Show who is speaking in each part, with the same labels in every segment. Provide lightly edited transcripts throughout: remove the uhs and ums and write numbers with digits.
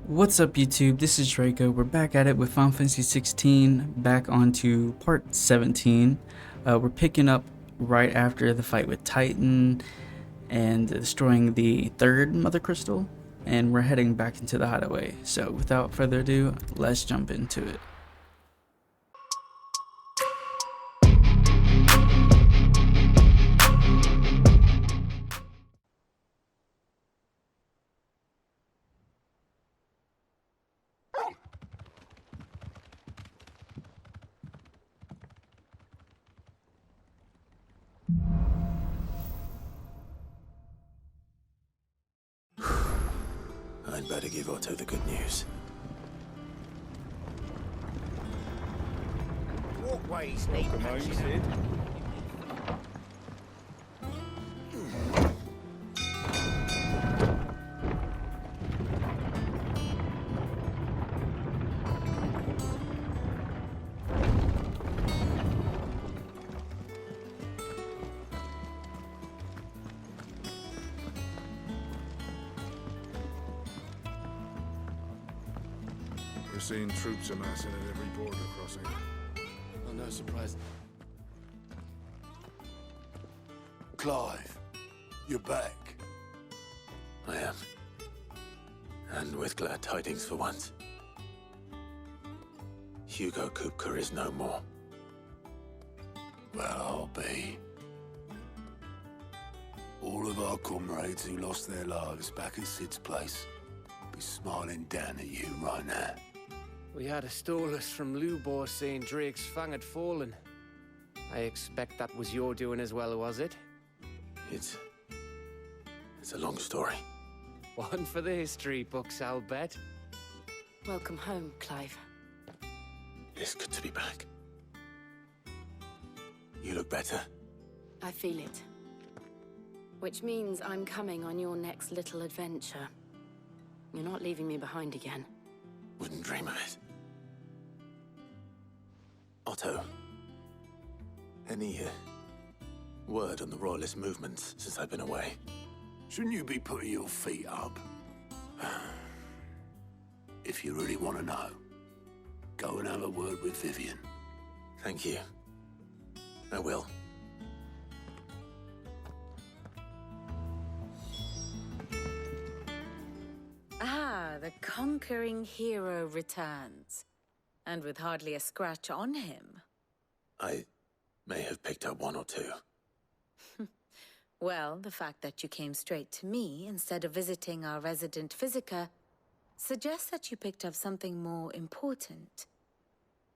Speaker 1: What's up YouTube, this is Draco. We're back at it with Final Fantasy 16, back onto part 17. We're picking up right after the fight with Titan and destroying the third Mother Crystal, and we're heading back into the hideaway. So without further ado, let's jump into it.
Speaker 2: I'd better give Otto the good news.
Speaker 3: Walkways need patching up.
Speaker 4: We're seeing troops amassing at every border crossing.
Speaker 2: Oh, no surprise. Clive, you're back. I am. And with glad tidings for once. Hugo Kupka is no more. Well, I'll be. All of our comrades who lost their lives back at Sid's place be smiling down at you right now.
Speaker 3: We had a stolus from Lubor saying Drake's fang had fallen. I expect that was your doing as well, was it?
Speaker 2: It's a long story.
Speaker 3: One for the history books, I'll bet.
Speaker 5: Welcome home, Clive.
Speaker 2: It's good to be back. You look better.
Speaker 5: I feel it. Which means I'm coming on your next little adventure. You're not leaving me behind again.
Speaker 2: Wouldn't dream of it. Otto, any word on the Royalist movements since I've been away? Shouldn't you be putting your feet up? If you really want to know, go and have a word with Vivian. Thank you. I will.
Speaker 6: The conquering hero returns, and with hardly a scratch on him.
Speaker 2: I may have picked up one or two.
Speaker 6: Well, the fact that you came straight to me instead of visiting our resident physiker suggests that you picked up something more important.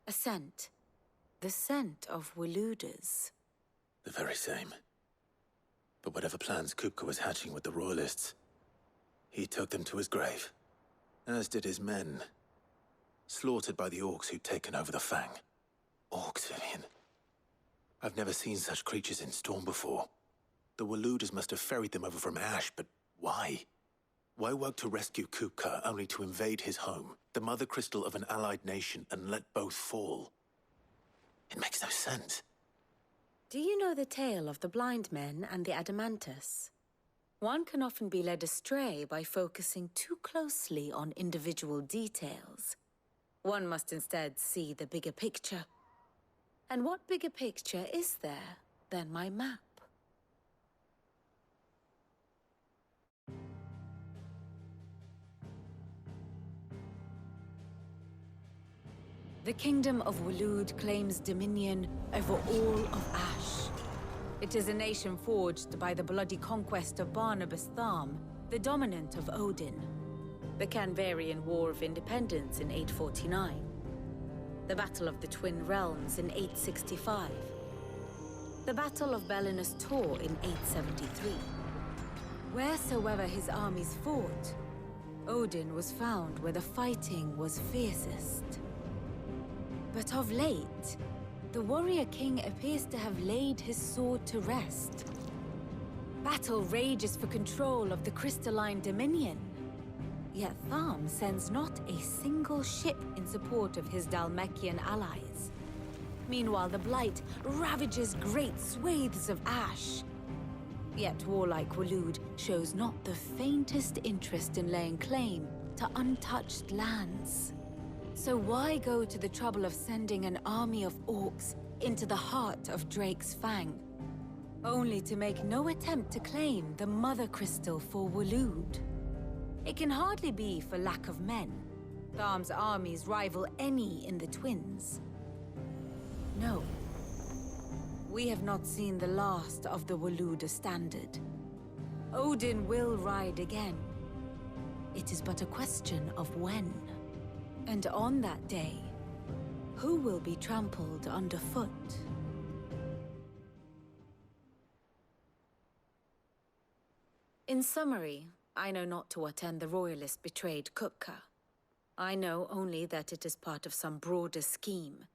Speaker 6: A scent. The scent of Waludas.
Speaker 2: The very same. But whatever plans Kupka was hatching with the Royalists, he took them to his grave. As did his men. Slaughtered by the orcs who'd taken over the Fang. Orcs, Vivian. I've never seen such creatures in storm before. The Waludas must have ferried them over from Ash, but why? Why work to rescue Kupka only to invade his home, the mother crystal of an allied nation, and let both fall? It makes no sense.
Speaker 6: Do you know the tale of the blind men and the Adamantus? One can often be led astray by focusing too closely on individual details. One must instead see the bigger picture. And what bigger picture is there than my map? The Kingdom of Waloed claims dominion over all of Ash. It is a nation forged by the bloody conquest of Barnabas Tharm, the dominant of Odin. The Canvarian War of Independence in 849. The Battle of the Twin Realms in 865. The Battle of Belinus Tor in 873. Wheresoever his armies fought, Odin was found where the fighting was fiercest. But of late, the warrior king appears to have laid his sword to rest. Battle rages for control of the crystalline dominion. Yet Tharm sends not a single ship in support of his Dhalmekian allies. Meanwhile, the Blight ravages great swathes of Ash. Yet warlike Waloed shows not the faintest interest in laying claim to to untouched lands. So why go to the trouble of sending an army of orcs into the heart of Drake's Fang, only to make no attempt to claim the Mother Crystal for Waloed? It can hardly be for lack of men. Tharm's armies rival any in the Twins. No. We have not seen the last of the Waloed standard. Odin will ride again. It is but a question of when. And on that day, who will be trampled underfoot? In summary, I know not to what end the Royalists betrayed Kupka. I know only that it is part of some broader scheme.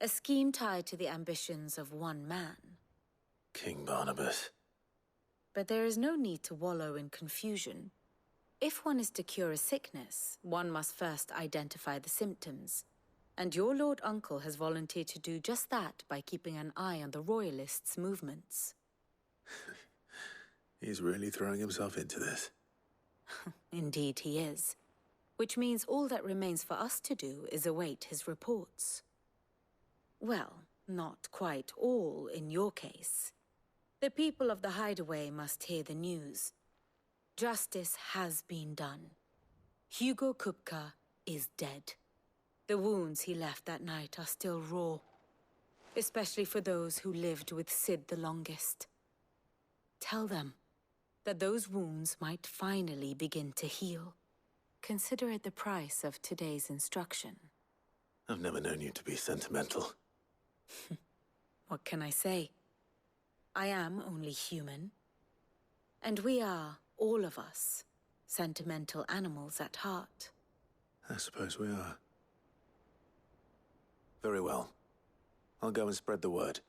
Speaker 6: A scheme tied to the ambitions of one man.
Speaker 2: King Barnabas.
Speaker 6: But there is no need to wallow in confusion. If one is to cure a sickness, one must first identify the symptoms. And your Lord Uncle has volunteered to do just that by keeping an eye on the Royalists' movements.
Speaker 2: He's really throwing himself into this.
Speaker 6: Indeed he is. Which means all that remains for us to do is await his reports. Well, not quite all in your case. The people of the Hideaway must hear the news. Justice has been done. Hugo Kupka is dead. The wounds he left that night are still raw, especially for those who lived with Sid the longest. Tell them that those wounds might finally begin to heal. Consider it the price of today's instruction.
Speaker 2: I've never known you to be sentimental.
Speaker 6: What can I say? I am only human. And we are, all of us, sentimental animals at heart.
Speaker 2: I suppose we are. Very well. I'll go and spread the word.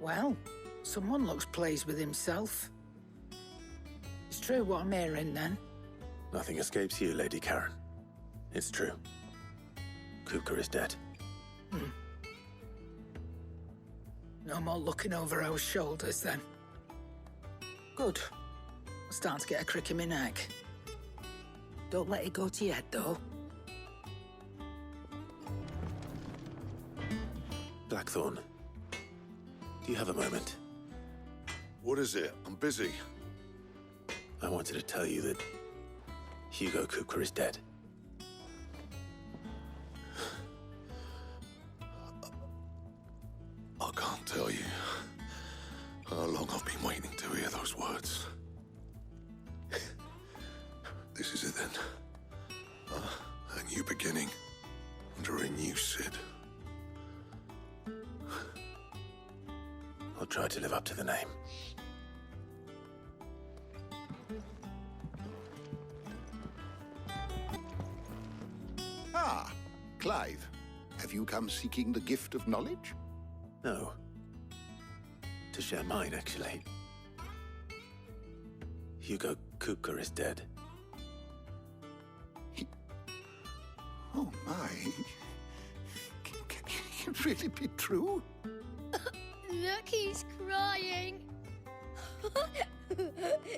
Speaker 7: Well, someone looks pleased with himself. It's true what I'm hearing, then.
Speaker 2: Nothing escapes you, Lady Karen. It's true. Kupka is dead.
Speaker 7: No more looking over our shoulders, then. Good. I'm starting to get a crick in my neck. Don't let it go to your head, though.
Speaker 2: Blackthorn, do you have a moment?
Speaker 4: What is it? I'm busy.
Speaker 2: I wanted to tell you that Hugo Kupka is dead.
Speaker 4: I can't tell you how long I've been waiting to hear those words. This is it then. A new beginning under a new Sid.
Speaker 2: I'll try to live up to the name.
Speaker 8: Ah, Clive. Have you come seeking the gift of knowledge?
Speaker 2: No. To share mine, actually. Hugo Kupka is dead.
Speaker 8: Oh, my. Can it really be true?
Speaker 9: Look, he's crying.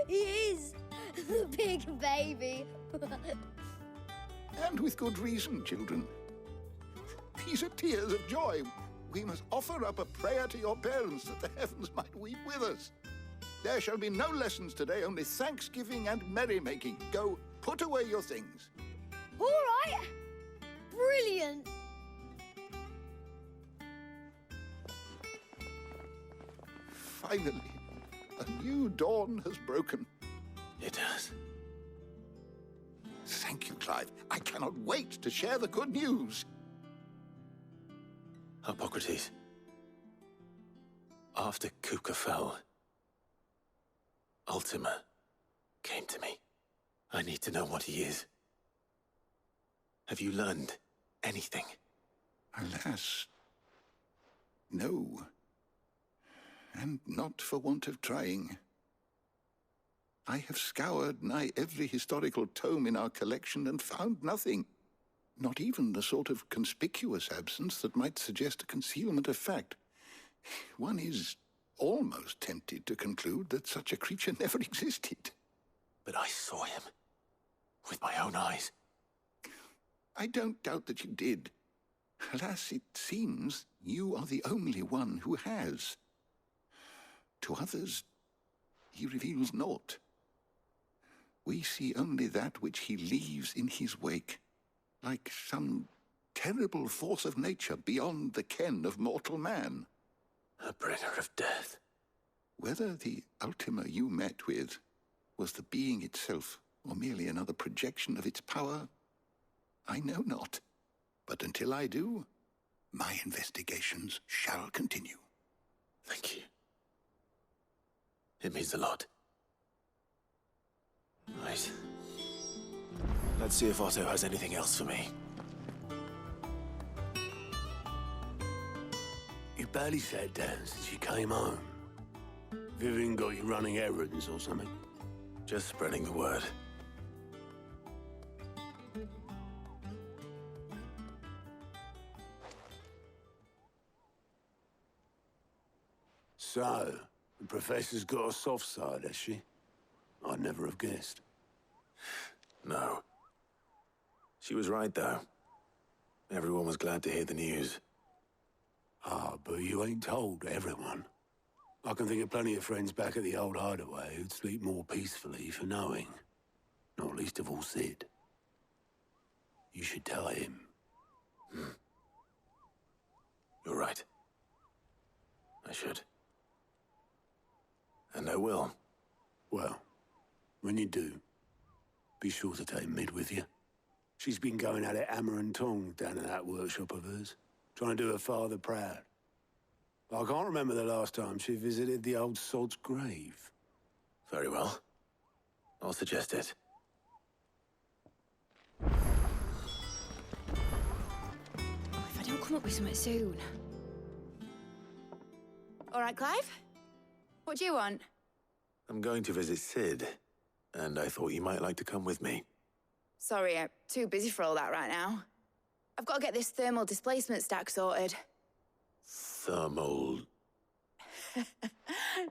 Speaker 9: He is. The big baby.
Speaker 8: And with good reason, children. These are tears of joy. We must offer up a prayer to your parents that the heavens might weep with us. There shall be no lessons today, only thanksgiving and merrymaking. Go, put away your things.
Speaker 9: All right. Brilliant.
Speaker 8: Finally, a new dawn has broken.
Speaker 2: It has.
Speaker 8: Thank you, Clive. I cannot wait to share the good news.
Speaker 2: Hippocrates. After Kupka fell, Ultima came to me. I need to know what he is. Have you learned anything?
Speaker 8: Alas, no. And not for want of trying. I have scoured nigh every historical tome in our collection and found nothing. Not even the sort of conspicuous absence that might suggest a concealment of fact. One is almost tempted to conclude that such a creature never existed.
Speaker 2: But I saw him. With my own eyes.
Speaker 8: I don't doubt that you did. Alas, it seems you are the only one who has. To others, he reveals naught. We see only that which he leaves in his wake, like some terrible force of nature beyond the ken of mortal man.
Speaker 2: A bringer of death.
Speaker 8: Whether the Ultima you met with was the being itself, or merely another projection of its power, I know not. But until I do, my investigations shall continue.
Speaker 2: Thank you. It means a lot. Right. Let's see if Otto has anything else for me.
Speaker 10: You barely sat down since you came home. Vivian got you running errands or something?
Speaker 2: Just spreading the word.
Speaker 10: So, the Professor's got a soft side, has she? I'd never have guessed.
Speaker 2: No. She was right, though. Everyone was glad to hear the news.
Speaker 10: Ah, but you ain't told everyone. I can think of plenty of friends back at the old hideaway who'd sleep more peacefully for knowing. Not least of all Sid. You should tell him.
Speaker 2: You're right. I should. And I will.
Speaker 10: Well, when you do, be sure to take Mid with you. She's been going at it hammer and tongs down in that workshop of hers, trying to do her father proud. But I can't remember the last time she visited the old sod's grave.
Speaker 2: Very well. I'll suggest it.
Speaker 9: If I don't come up with something soon. All right, Clive? What do you want?
Speaker 2: I'm going to visit Sid, and I thought you might like to come with me.
Speaker 9: Sorry, I'm too busy for all that right now. I've got to get this thermal displacement stack sorted.
Speaker 2: Thermal...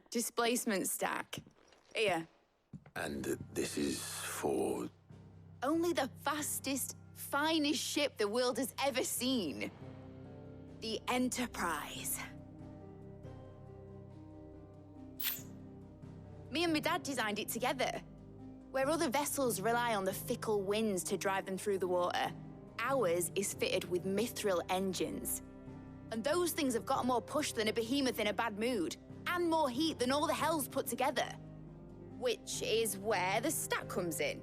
Speaker 9: Displacement stack. Here.
Speaker 2: And this is for...
Speaker 9: Only the fastest, finest ship the world has ever seen. The Enterprise. Me and my dad designed it together. Where other vessels rely on the fickle winds to drive them through the water, ours is fitted with mythril engines. And those things have got more push than a behemoth in a bad mood, and more heat than all the hells put together. Which is where the stack comes in.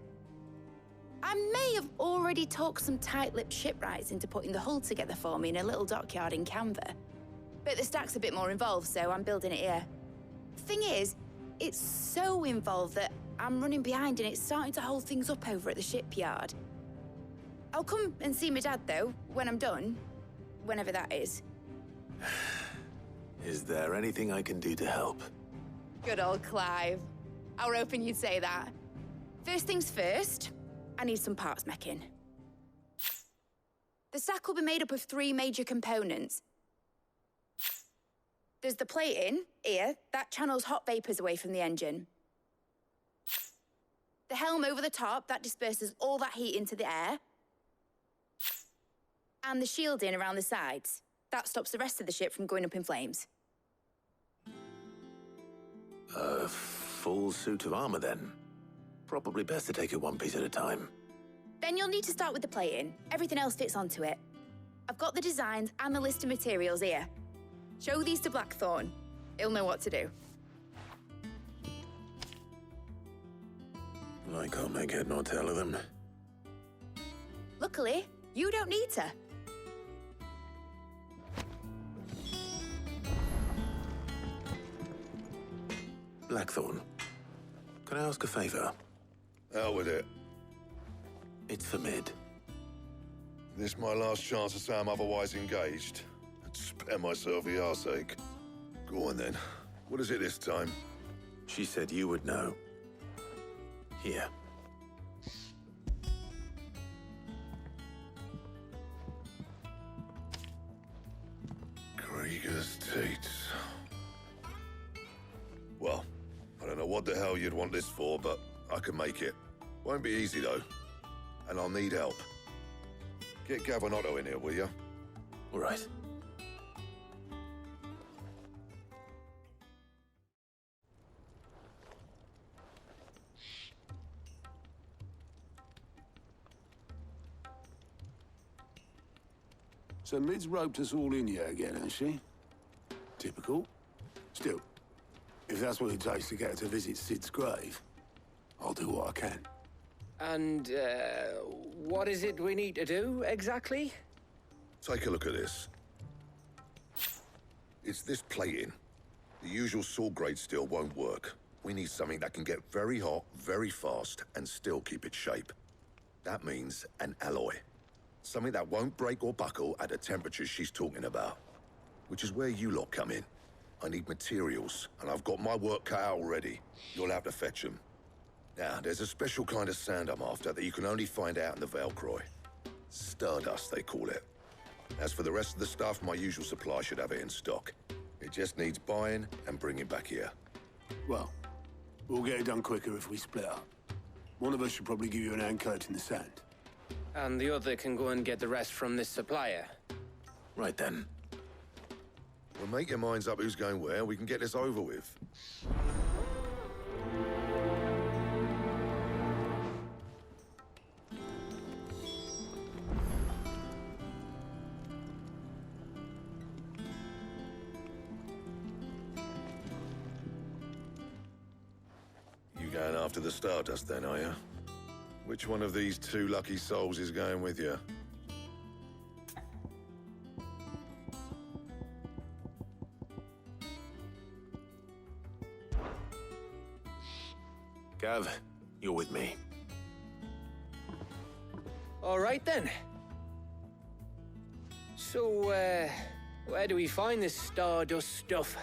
Speaker 9: I may have already talked some tight-lipped shipwrights into putting the hull together for me in a little dockyard in Canva. But the stack's a bit more involved, so I'm building it here. Thing is, it's so involved that I'm running behind and it's starting to hold things up over at the shipyard. I'll come and see my dad, though, when I'm done. Whenever that is.
Speaker 2: Is there anything I can do to help?
Speaker 9: Good old Clive. I were hoping you'd say that. First things first, I need some parts meching. The stack will be made up of 3 major components. There's the plating, here, that channels hot vapors away from the engine. The helm over the top, that disperses all that heat into the air. And the shielding around the sides. That stops the rest of the ship from going up in flames.
Speaker 2: A full suit of armor, then. Probably best to take it one piece at a time.
Speaker 9: Then you'll need to start with the plating. Everything else fits onto it. I've got the designs and the list of materials here. Show these to Blackthorn. He'll know what to do.
Speaker 2: I can't make head nor tail of them.
Speaker 9: Luckily, you don't need to.
Speaker 2: Blackthorn, can I ask a favor?
Speaker 4: Out with it.
Speaker 2: It's for Mid.
Speaker 4: This my last chance to say I'm otherwise engaged. I'd spare myself the arseache. Go on then. What is it this time?
Speaker 2: She said you would know. Here.
Speaker 4: Krieger's teats. what the hell you'd want this for, but I can make it. Won't be easy, though. And I'll need help. Get Gav and Otto in here, will you?
Speaker 2: All right.
Speaker 10: So Mid's roped us all in here again, has she? Typical. Still, if that's what it takes to get her to visit Sid's grave, I'll do what I can.
Speaker 3: And, what is it we need to do, exactly?
Speaker 4: Take a look at this. It's this plating. The usual sword grade steel won't work. We need something that can get very hot, very fast, and still keep its shape. That means an alloy. Something that won't break or buckle at the temperatures she's talking about. Which is where you lot come in. I need materials, and I've got my work cut out already. You'll have to fetch them. Now, there's a special kind of sand I'm after that you can only find out in the Valcroy. Stardust, they call it. As for the rest of the stuff, my usual supply should have it in stock. It just needs buying and bringing back here.
Speaker 10: Well, we'll get it done quicker if we split up. One of us should probably give you an hand coat in the sand.
Speaker 3: And the other can go and get the rest from this supplier.
Speaker 2: Right then.
Speaker 4: Well, make your minds up who's going where, we can get this over with. You going after the Stardust then, are you? Which one of these two lucky souls is going with you?
Speaker 2: Gav, you're with me.
Speaker 3: All right, then. So, where do we find this Stardust stuff?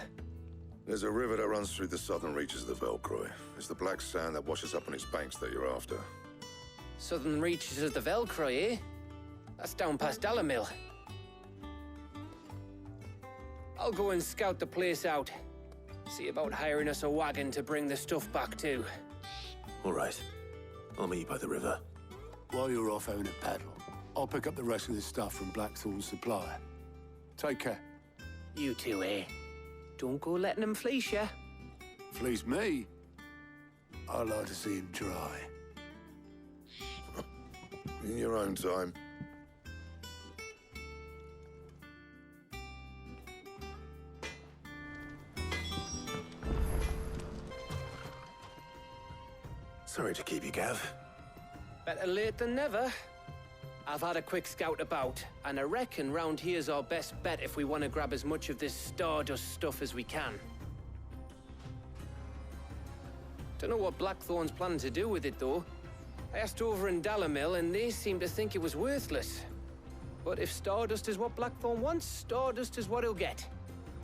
Speaker 4: There's a river that runs through the southern reaches of the Velcroy. It's the black sand that washes up on its banks that you're after.
Speaker 3: Southern reaches of the Velcroy, eh? That's down past Dalamil. I'll go and scout the place out. See about hiring us a wagon to bring the stuff back to.
Speaker 2: All right. I'll meet you by the river.
Speaker 10: While you're off having a paddle, I'll pick up the rest of the stuff from Blackthorn's supply. Take care.
Speaker 3: You two, eh? Don't go letting them fleece ya.
Speaker 10: Fleece me? I like to see him dry.
Speaker 4: In your own time.
Speaker 2: Sorry to keep you, Gav.
Speaker 3: Better late than never. I've had a quick scout about, and I reckon round here's our best bet if we want to grab as much of this Stardust stuff as we can. Don't know what Blackthorn's planning to do with it, though. I asked over in Dalamil, and they seem to think it was worthless. But if Stardust is what Blackthorn wants, Stardust is what he'll get.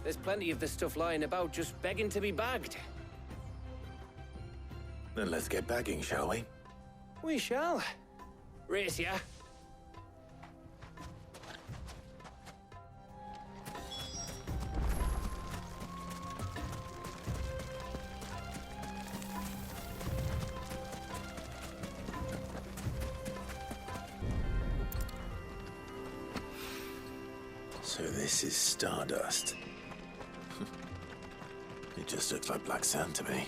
Speaker 3: There's plenty of this stuff lying about, just begging to be bagged.
Speaker 2: Then let's get bagging, shall we?
Speaker 3: We shall. Race ya.
Speaker 2: So this is Stardust. It just looks like black sand to me.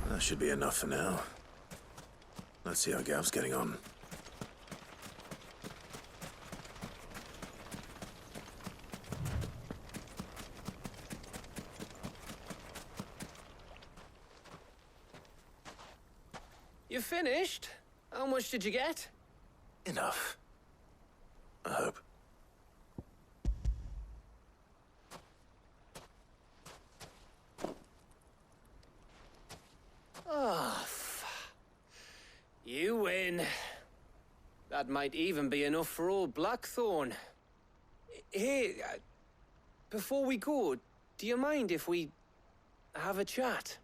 Speaker 2: That should be enough for now. Let's see how Gav's getting on.
Speaker 3: You finished? How much did you get?
Speaker 2: Enough. I hope.
Speaker 3: Oh, you win. That might even be enough for old Blackthorn. Hey, before we go, do you mind if we have a chat?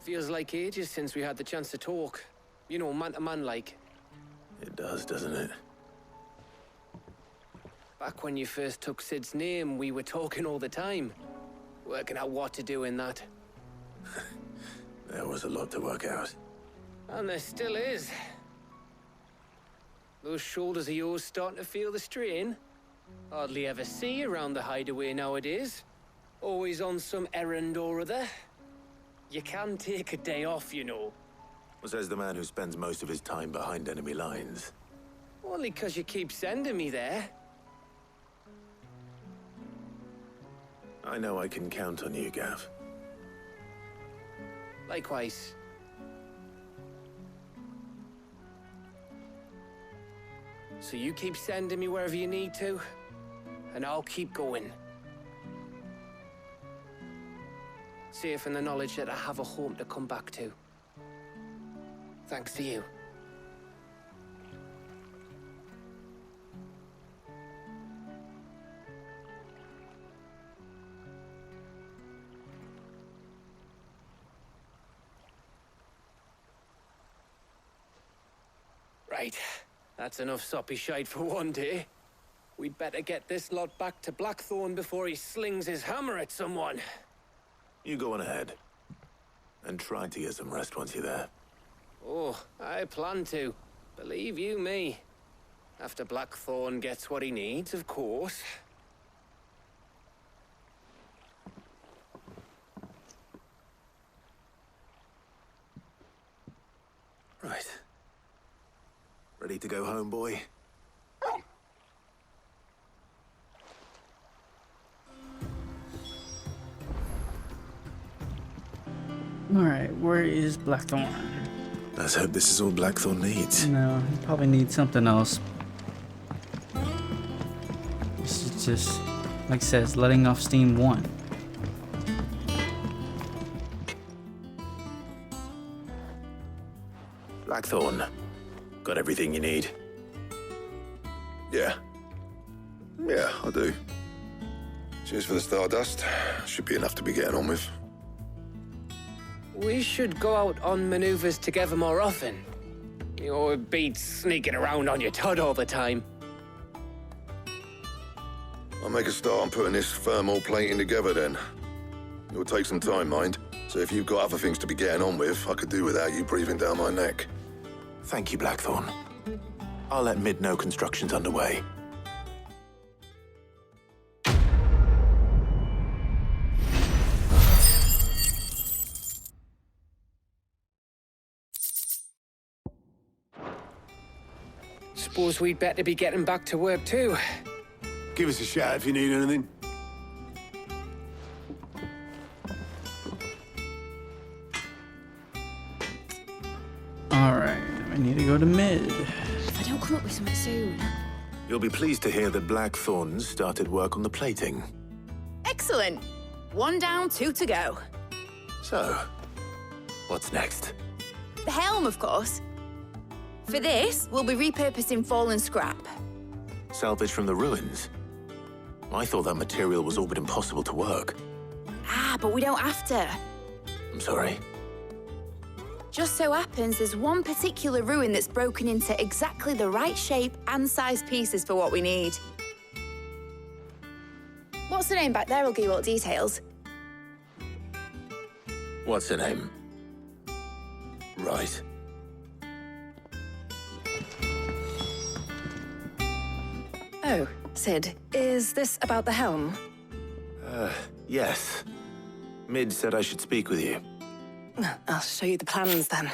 Speaker 3: Feels like ages since we had the chance to talk. You know, man to man like.
Speaker 2: It does, doesn't it?
Speaker 3: Back when you first took Sid's name, we were talking all the time. Working out what to do in that.
Speaker 2: There was a lot to work out.
Speaker 3: And there still is. Those shoulders of yours starting to feel the strain. Hardly ever see you around the hideaway nowadays. Always on some errand or other. You can take a day off, you know.
Speaker 2: Says the man who spends most of his time behind enemy lines.
Speaker 3: Only 'cause you keep sending me there.
Speaker 2: I know I can count on you, Gav.
Speaker 3: Likewise. So you keep sending me wherever you need to, and I'll keep going. Safe in the knowledge that I have a home to come back to. Thanks to you. Right. That's enough soppy shite for one day. We'd better get this lot back to Blackthorn before he slings his hammer at someone.
Speaker 2: You go on ahead. And try to get some rest once you're there.
Speaker 3: Oh, I plan to. Believe you me. After Blackthorn gets what he needs, of course.
Speaker 2: Right. Ready to go home, boy?
Speaker 1: Alright, where is Blackthorn?
Speaker 2: Let's hope this is all Blackthorn needs.
Speaker 1: No, he probably needs something else. This is just, like it says, letting off steam 1.
Speaker 2: Blackthorn. Got everything you need?
Speaker 4: Yeah. Yeah, I do. Cheers for the stardust. Should be enough to be getting on with.
Speaker 3: We should go out on maneuvers together more often. You're beat sneaking around on your Todd all the time.
Speaker 4: I'll make a start on putting this thermal plating together then. It will take some time, mind. So if you've got other things to be getting on with, I could do without you breathing down my neck.
Speaker 2: Thank you, Blackthorn. I'll let Mid know construction's underway.
Speaker 3: Suppose we'd better be getting back to work too.
Speaker 10: Give us a shout if you need anything.
Speaker 1: Alright, I need to go to Mid.
Speaker 5: If I don't come up with something soon.
Speaker 2: You'll be pleased to hear that Blackthorn started work on the plating.
Speaker 9: Excellent. 1 down, 2 to go.
Speaker 2: So, what's next?
Speaker 9: The helm, of course. For this, we'll be repurposing fallen scrap.
Speaker 2: Salvage from the ruins? I thought that material was all but impossible to work.
Speaker 9: Ah, but we don't have to.
Speaker 2: I'm sorry.
Speaker 9: Just so happens there's one particular ruin that's broken into exactly the right shape and size pieces for what we need. What's the name back there? I'll give you all the details.
Speaker 2: What's her name? Right.
Speaker 11: Oh, Sid, is this about the helm?
Speaker 2: Yes. Mid said I should speak with you.
Speaker 11: I'll show you the plans then.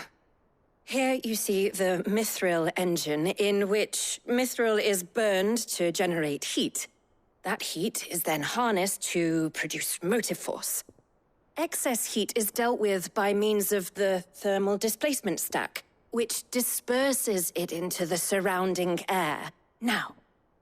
Speaker 11: Here you see the mythril engine, in which mythril is burned to generate heat. That heat is then harnessed to produce motive force. Excess heat is dealt with by means of the thermal displacement stack, which disperses it into the surrounding air. Now,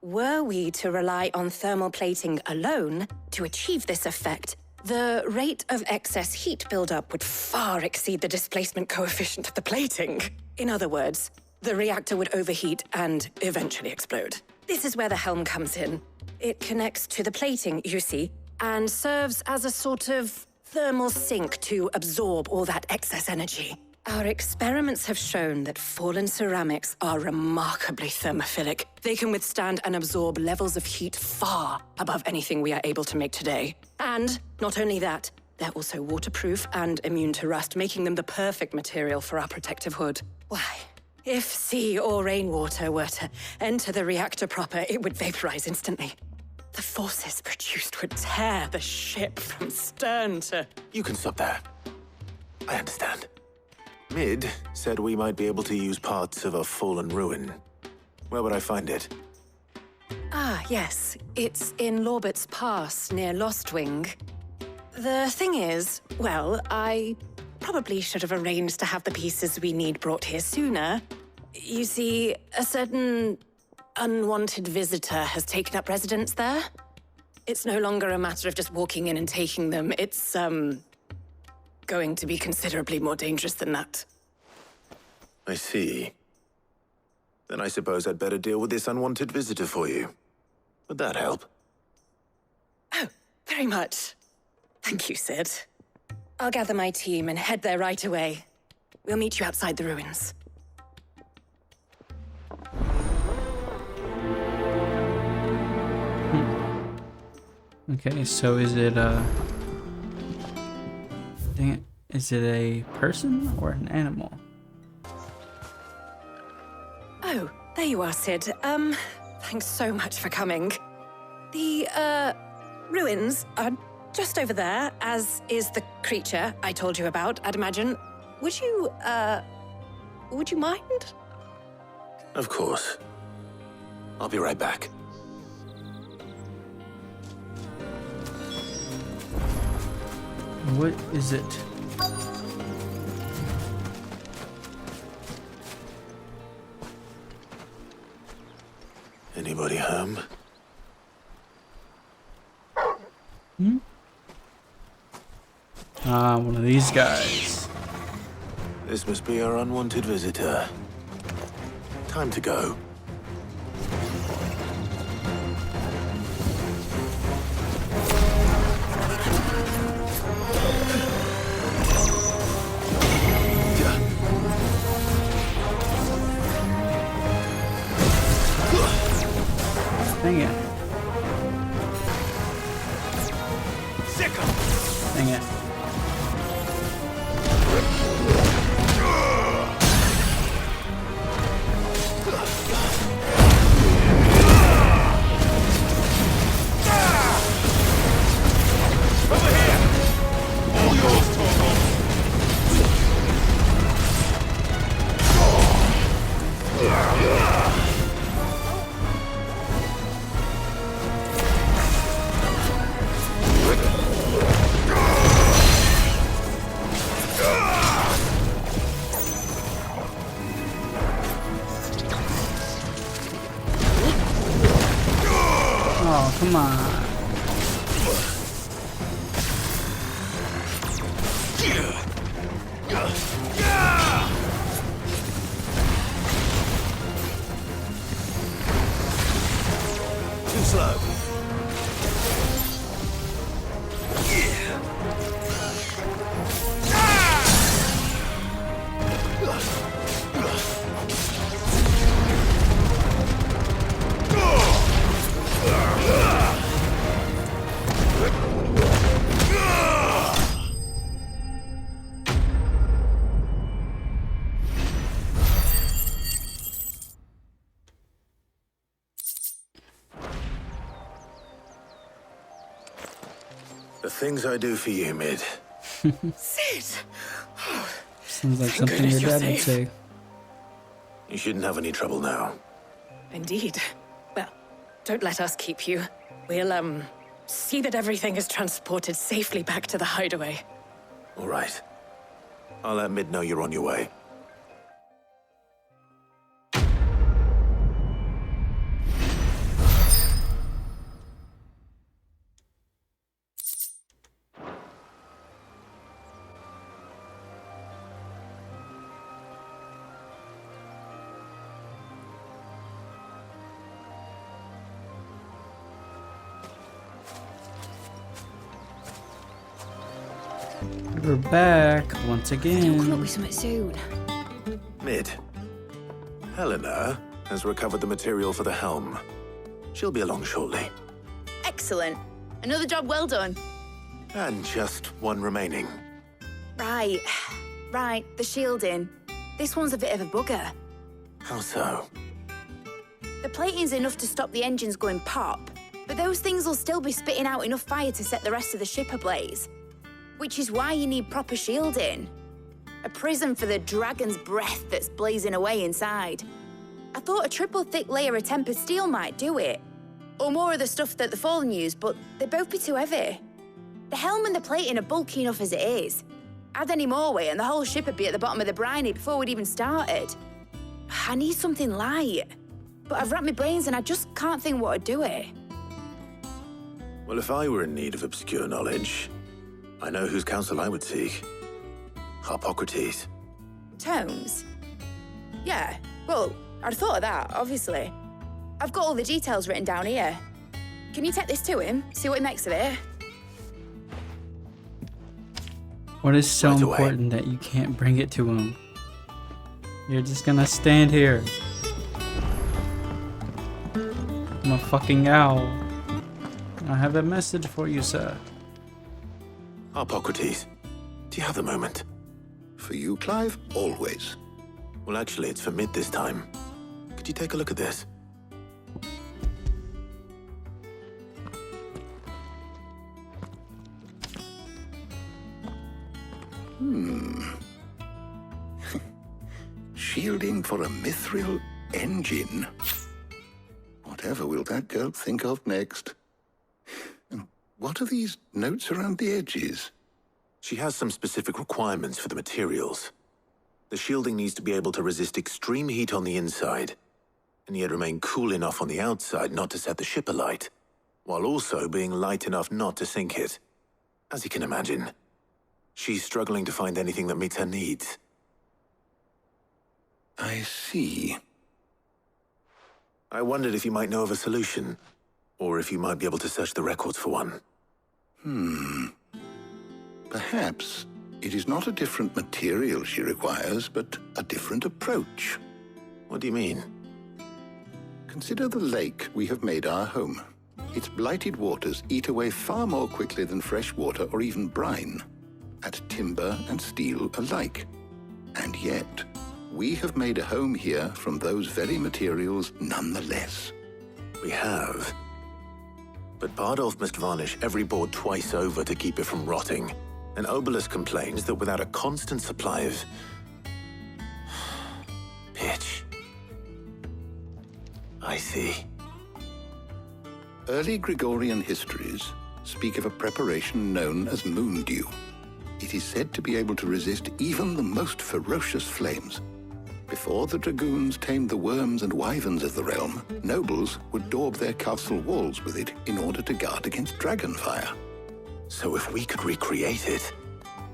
Speaker 11: Were we to rely on thermal plating alone to achieve this effect, the rate of excess heat buildup would far exceed the displacement coefficient of the plating. In other words, the reactor would overheat and eventually explode. This is where the helm comes in. It connects to the plating, you see, and serves as a sort of thermal sink to absorb all that excess energy. Our experiments have shown that fallen ceramics are remarkably thermophilic. They can withstand and absorb levels of heat far above anything we are able to make today. And not only that, they're also waterproof and immune to rust, making them the perfect material for our protective hood. Why? If sea or rainwater were to enter the reactor proper, it would vaporize instantly. The forces produced would tear the ship from stern to...
Speaker 2: You can stop there. I understand. Mid said we might be able to use parts of a fallen ruin. Where would I find it?
Speaker 11: Ah, yes. It's in Lorbert's Pass, near Lostwing. The thing is, well, I probably should have arranged to have the pieces we need brought here sooner. You see, a certain unwanted visitor has taken up residence there. It's no longer a matter of just walking in and taking them. It's, going to be considerably more dangerous than that.
Speaker 2: I see. Then I suppose I'd better deal with this unwanted visitor for you. Would that help?
Speaker 11: Oh, very much. Thank you, Sid. I'll gather my team and head there right away. We'll meet you outside the ruins.
Speaker 1: Okay, so is it dang it, is it a person or an animal?
Speaker 11: Oh, there you are, Sid. Thanks so much for coming. The, ruins are just over there, as is the creature I told you about, I'd imagine. Would you mind?
Speaker 2: Of course. I'll be right back.
Speaker 1: What is it?
Speaker 2: Anybody home?
Speaker 1: Ah, one of these guys.
Speaker 2: This must be our unwanted visitor. Time to go.
Speaker 1: Dang it. Dang it.
Speaker 2: Over here! All yours, torgal!
Speaker 1: Oh, come on.
Speaker 2: Too slow. The things I do for you, Mid.
Speaker 11: Sid!
Speaker 1: Sounds like
Speaker 11: Thank
Speaker 1: something
Speaker 11: goodness
Speaker 1: your
Speaker 11: you're
Speaker 1: dad would
Speaker 11: safe.
Speaker 1: say.
Speaker 2: You shouldn't have any trouble now.
Speaker 11: Indeed. Well, don't let us keep you. We'll, see that everything is transported safely back to the hideaway.
Speaker 2: All right. I'll let Mid know you're on your way.
Speaker 1: We're back once
Speaker 5: They'll come up
Speaker 1: again.
Speaker 5: with something soon.
Speaker 2: Mid. Helena has recovered the material for the helm. She'll be along shortly.
Speaker 9: Excellent. Another job well done.
Speaker 2: And just one remaining.
Speaker 9: Right. Right, the shielding. This one's a bit of a bugger.
Speaker 2: How so?
Speaker 9: The plating's enough to stop the engines going pop, but those things will still be spitting out enough fire to set the rest of the ship ablaze. Which is why you need proper shielding. A prison for the dragon's breath that's blazing away inside. I thought a triple thick layer of tempered steel might do it. Or more of the stuff that the Fallen use, but they'd both be too heavy. The helm and the plating are bulky enough as it is. Add any more weight and the whole ship would be at the bottom of the briny before we'd even started. I need something light. But I've racked my brains and I just can't think what would do it.
Speaker 2: Well, if I were in need of obscure knowledge, I know whose counsel I would seek. Harpocrates.
Speaker 9: Tomes? Yeah, well, I'd thought of that, obviously. I've got all the details written down here. Can you take this to him, see what he makes of it?
Speaker 1: What is so
Speaker 2: Right away.
Speaker 1: important that you can't bring it to him? You're just gonna stand here. I'm a fucking owl. I have a message for you, sir.
Speaker 2: Harpocrates, do you have the moment?
Speaker 8: For you, Clive, always.
Speaker 2: Well, actually, it's for Mid this time. Could you take a look at this?
Speaker 8: Shielding for a mythril engine. Whatever will that girl think of next? And what are these notes around the edges?
Speaker 2: She has some specific requirements for the materials. The shielding needs to be able to resist extreme heat on the inside, and yet remain cool enough on the outside not to set the ship alight, while also being light enough not to sink it. As you can imagine, she's struggling to find anything that meets her needs.
Speaker 8: I see.
Speaker 2: I wondered if you might know of a solution, or if you might be able to search the records for one.
Speaker 8: Perhaps it is not a different material she requires, but a different approach.
Speaker 2: What do you mean?
Speaker 8: Consider the lake we have made our home. Its blighted waters eat away far more quickly than fresh water or even brine, at timber and steel alike. And yet, we have made a home here from those very materials nonetheless.
Speaker 2: We have. But Bardolph must varnish every board twice over to keep it from rotting. And Obelus complains that without a constant supply of pitch. I see.
Speaker 8: Early Gregorian histories speak of a preparation known as moon dew. It is said to be able to resist even the most ferocious flames. Before the dragoons tamed the worms and wyverns of the realm, nobles would daub their castle walls with it in order to guard against dragon fire.
Speaker 2: So if we could recreate it...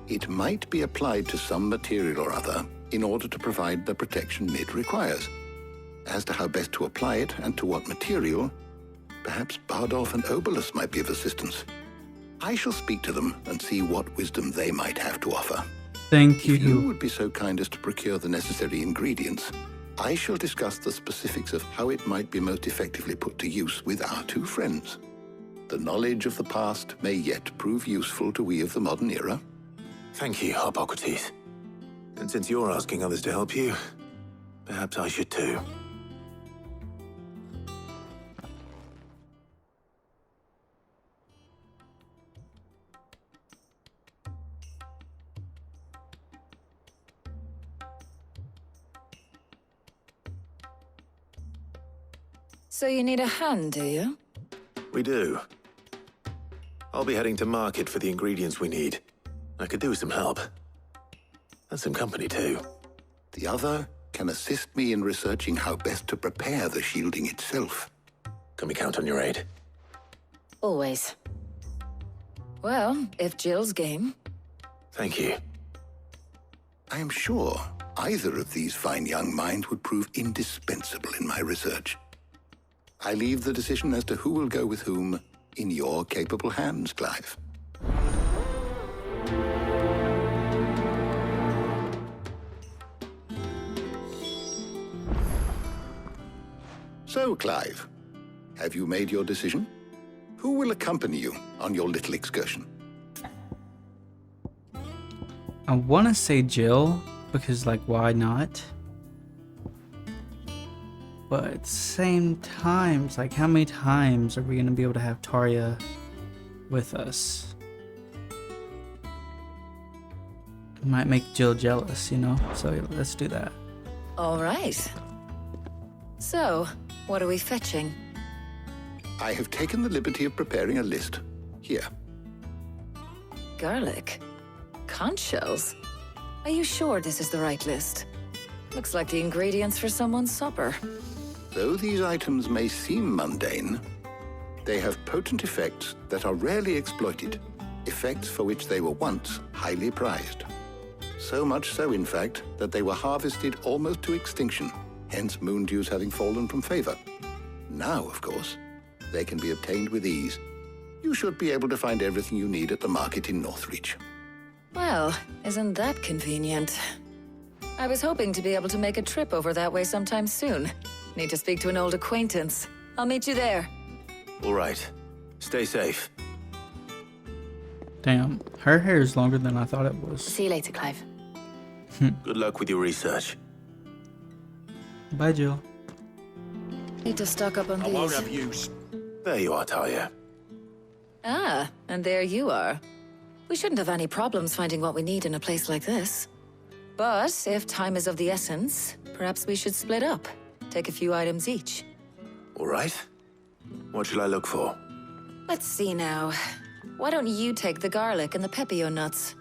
Speaker 8: It might be applied to some material or other in order to provide the protection Mid requires. As to how best to apply it and to what material, perhaps Bardolph and Obelus might be of assistance. I shall speak to them and see what wisdom they might have to offer.
Speaker 1: Thank you.
Speaker 8: If you would be so kind as to procure the necessary ingredients, I shall discuss the specifics of how it might be most effectively put to use with our two friends. The knowledge of the past may yet prove useful to we of the modern era.
Speaker 2: Thank you, Harpocrates. And since you're asking others to help you, perhaps I should too.
Speaker 12: So you need a hand, do you?
Speaker 2: We do. I'll be heading to market for the ingredients we need. I could do with some help. And some company too.
Speaker 8: The other can assist me in researching how best to prepare the shielding itself.
Speaker 2: Can we count on your aid?
Speaker 12: Always. Well, if Jill's game.
Speaker 2: Thank you.
Speaker 8: I am sure either of these fine young minds would prove indispensable in my research. I leave the decision as to who will go with whom in your capable hands, Clive. So, Clive, have you made your decision? Who will accompany you on your little excursion?
Speaker 1: I want to say Jill, because, like, why not? But at the same time, it's like, how many times are we going to be able to have Tarja with us? It might make Jill jealous, you know? So let's do that.
Speaker 12: All right. So, what are we fetching?
Speaker 8: I have taken the liberty of preparing a list. Here.
Speaker 12: Garlic? Conch shells? Are you sure this is the right list? Looks like the ingredients for someone's supper.
Speaker 8: Though these items may seem mundane, they have potent effects that are rarely exploited, effects for which they were once highly prized. So much so, in fact, that they were harvested almost to extinction, hence moon dews having fallen from favor. Now, of course, they can be obtained with ease. You should be able to find everything you need at the market in Northreach.
Speaker 12: Well, isn't that convenient? I was hoping to be able to make a trip over that way sometime soon. Need to speak to an old acquaintance. I'll meet you there.
Speaker 2: All right. Stay safe.
Speaker 1: Damn, her hair is longer than I thought it was.
Speaker 5: See you later, Clive.
Speaker 2: Good luck with your research.
Speaker 1: Bye, Jill.
Speaker 12: Need to stock up on these.
Speaker 2: I won't have use. There you are, Tarja.
Speaker 12: Ah, and there you are. We shouldn't have any problems finding what we need in a place like this. But if time is of the essence, perhaps we should split up. Take a few items each.
Speaker 2: All right. What shall I look for?
Speaker 12: Let's see now. Why don't you take the garlic and the pepio nuts?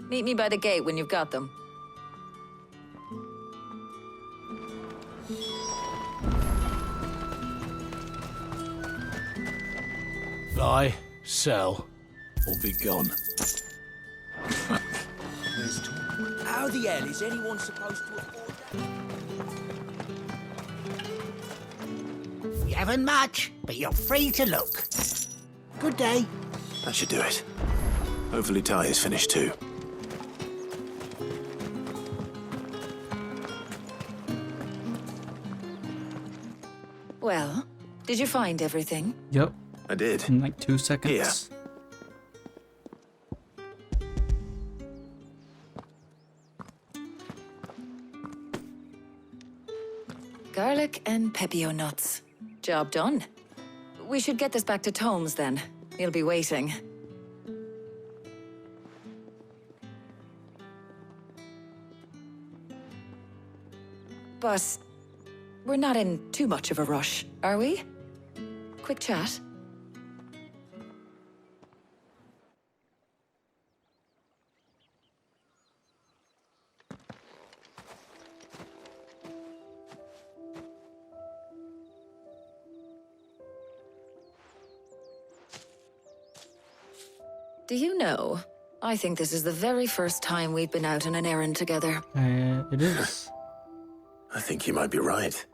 Speaker 12: Meet me by the gate when you've got them.
Speaker 10: Buy, sell, or be gone.
Speaker 13: How the hell is anyone supposed to afford that? You haven't much, but you're free to look. Good day.
Speaker 2: That should do it. Hopefully Tarja's finished too.
Speaker 12: Well, did you find everything?
Speaker 1: Yep.
Speaker 2: I did.
Speaker 1: In like 2 seconds.
Speaker 2: Here.
Speaker 12: Garlic and pepio nuts. Job done. We should get this back to Tomes then. He'll be waiting. But we're not in too much of a rush, are we? Quick chat. Do you know, I think this is the very first time we've been out on an errand together.
Speaker 1: It is.
Speaker 2: I think you might be right.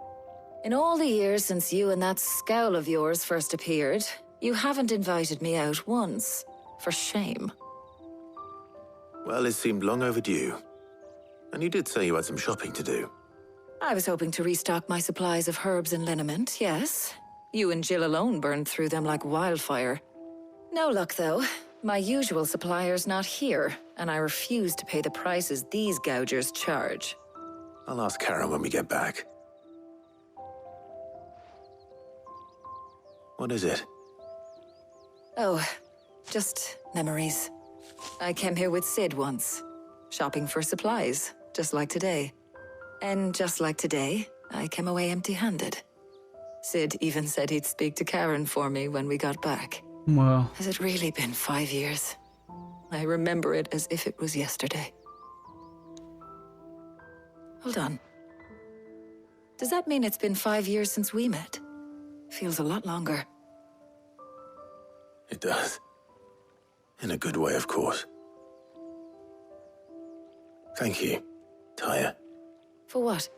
Speaker 12: In all the years since you and that scowl of yours first appeared, you haven't invited me out once. For shame.
Speaker 2: Well, it seemed long overdue. And you did say you had some shopping to do.
Speaker 12: I was hoping to restock my supplies of herbs and liniment, yes. You and Jill alone burned through them like wildfire. No luck, though. My usual supplier's not here, and I refuse to pay the prices these gougers charge.
Speaker 2: I'll ask Karen when we get back. What is it?
Speaker 12: Oh, just memories. I came here with Sid once, shopping for supplies, just like today. And just like today, I came away empty-handed. Sid even said he'd speak to Karen for me when we got back.
Speaker 1: Well.
Speaker 12: Has it really been 5 years? I remember it as if it was yesterday. Hold on. Does that mean it's been 5 years since we met? Feels a lot longer.
Speaker 2: It does. In a good way, of course. Thank you, Tarja.
Speaker 12: For what?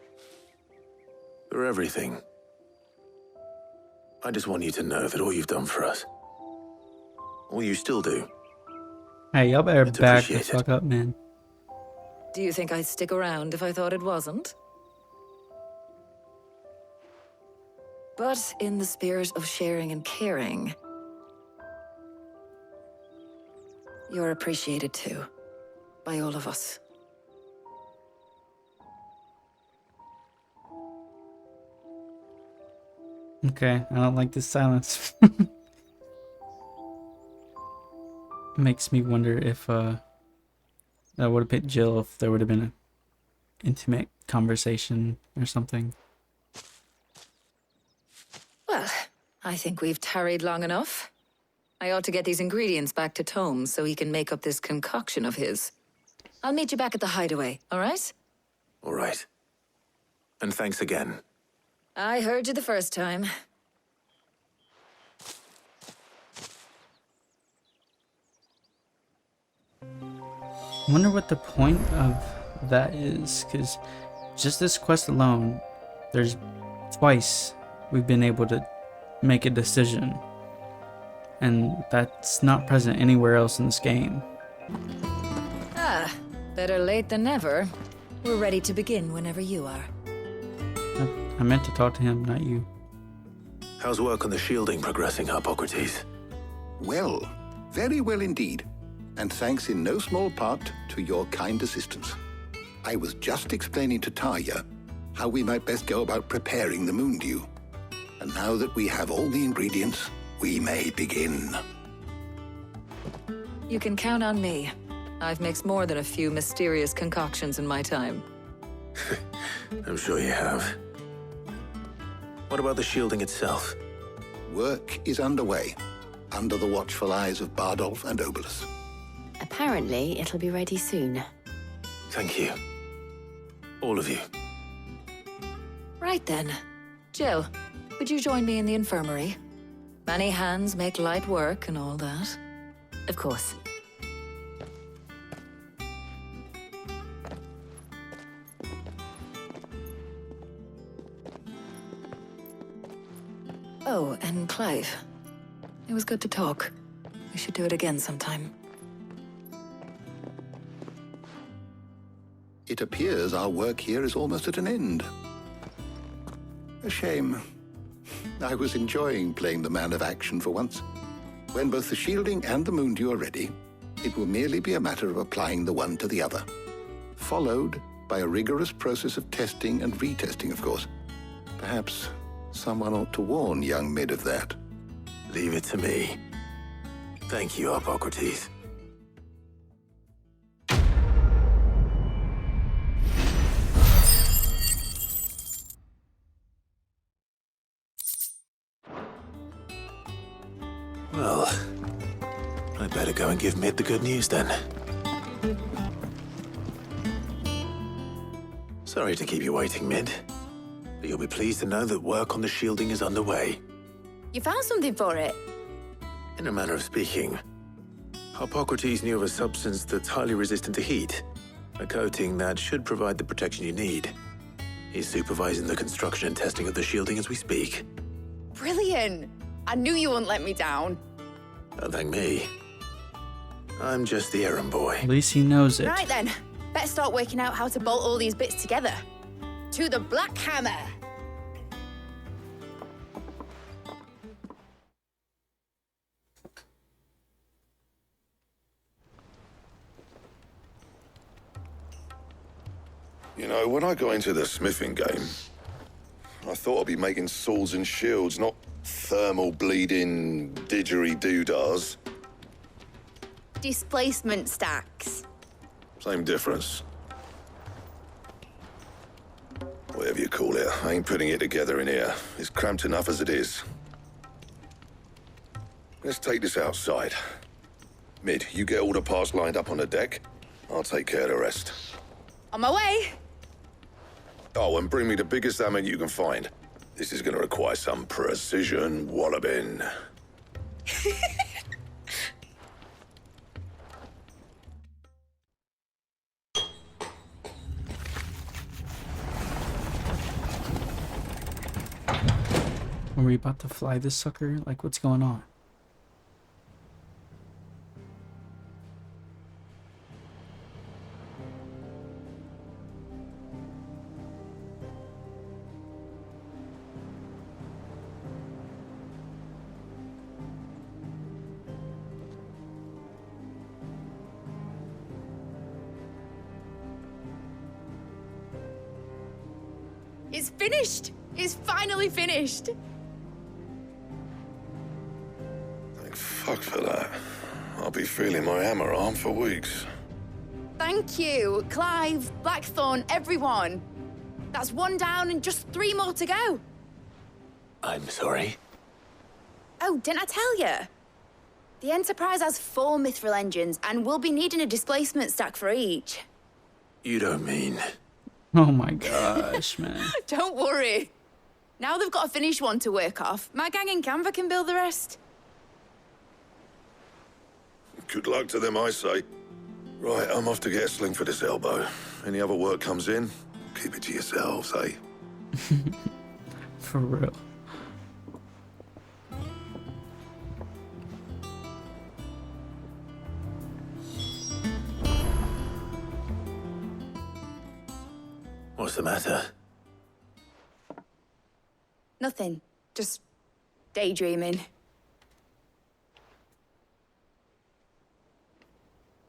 Speaker 2: For everything. I just want you to know that all you've done for us, all you still do.
Speaker 1: Hey, y'all better
Speaker 2: It's
Speaker 1: back the
Speaker 2: appreciated.
Speaker 1: fuck up, man.
Speaker 12: Do you think I'd stick around if I thought it wasn't? But in the spirit of sharing and caring, you're appreciated too, by all of us.
Speaker 1: Okay, I don't like this silence. Makes me wonder if I would have picked Jill if there would have been an intimate conversation or something.
Speaker 12: Well, I think we've tarried long enough. I ought to get these ingredients back to Tome so he can make up this concoction of his. I'll meet you back at the hideaway, all right?
Speaker 2: All right. And thanks again.
Speaker 12: I heard you the first time.
Speaker 1: I wonder what the point of that is, because just this quest alone, there's twice we've been able to make a decision, and that's not present anywhere else in this game.
Speaker 12: Ah, better late than never. We're ready to begin whenever you are.
Speaker 1: I meant to talk to him, not you.
Speaker 2: How's work on the shielding progressing, Hippocrates?
Speaker 8: Well, very well indeed. And thanks in no small part to your kind assistance. I was just explaining to Tarja how we might best go about preparing the moon dew. And now that we have all the ingredients, we may begin.
Speaker 12: You can count on me. I've mixed more than a few mysterious concoctions in my time.
Speaker 2: I'm sure you have. What about the shielding itself?
Speaker 8: Work is underway, under the watchful eyes of Bardolph and Obolus.
Speaker 5: Apparently, it'll be ready soon.
Speaker 2: Thank you. All of you.
Speaker 12: Right then. Jill, would you join me in the infirmary? Many hands make light work and all that.
Speaker 5: Of course.
Speaker 12: Oh, and Clive. It was good to talk. We should do it again sometime.
Speaker 8: It appears our work here is almost at an end. A shame. I was enjoying playing the man of action for once. When both the shielding and the moon dew are ready, it will merely be a matter of applying the one to the other. Followed by a rigorous process of testing and retesting, of course. Perhaps someone ought to warn young Mid of that.
Speaker 2: Leave it to me. Thank you, Hippocrates. Well, I better go and give Mid the good news then. Sorry to keep you waiting, Mid. But you'll be pleased to know that work on the shielding is underway.
Speaker 9: You found something for it?
Speaker 2: In a manner of speaking, Hippocrates knew of a substance that's highly resistant to heat, a coating that should provide the protection you need. He's supervising the construction and testing of the shielding as we speak.
Speaker 9: Brilliant! I knew you wouldn't let me down.
Speaker 2: Don't thank me. I'm just the errand boy.
Speaker 1: At least he knows it.
Speaker 9: Right then, better start working out how to bolt all these bits together. To the Black Hammer!
Speaker 4: You know, when I got into the smithing game, I thought I'd be making swords and shields, not thermal bleeding didgeridoo-dahs.
Speaker 9: Displacement stacks.
Speaker 4: Same difference. Whatever you call it, I ain't putting it together in here. It's cramped enough as it is. Let's take this outside. Mid, you get all the parts lined up on the deck. I'll take care of the rest.
Speaker 9: On my way!
Speaker 4: Oh, and bring me the biggest hammer you can find. This is gonna require some precision walloping.
Speaker 1: Are we about to fly this sucker? Like, what's going on?
Speaker 9: It's finished! It's finally finished!
Speaker 4: Thank fuck for that. I'll be feeling my hammer arm for weeks.
Speaker 9: Thank you, Clive, Blackthorn, everyone. That's one down and just 3 more to go.
Speaker 2: I'm sorry.
Speaker 9: Oh, didn't I tell you? The Enterprise has 4 mythril engines, and we'll be needing a displacement stack for each.
Speaker 2: You don't mean...
Speaker 1: Oh my gosh, man.
Speaker 9: Don't worry. Now they've got a finished one to work off. My gang in Canva can build the rest.
Speaker 4: Good luck to them, I say. Right, I'm off to get a sling for this elbow. Any other work comes in, keep it to yourselves, eh?
Speaker 1: For real.
Speaker 2: What's the matter?
Speaker 9: Nothing. Just daydreaming.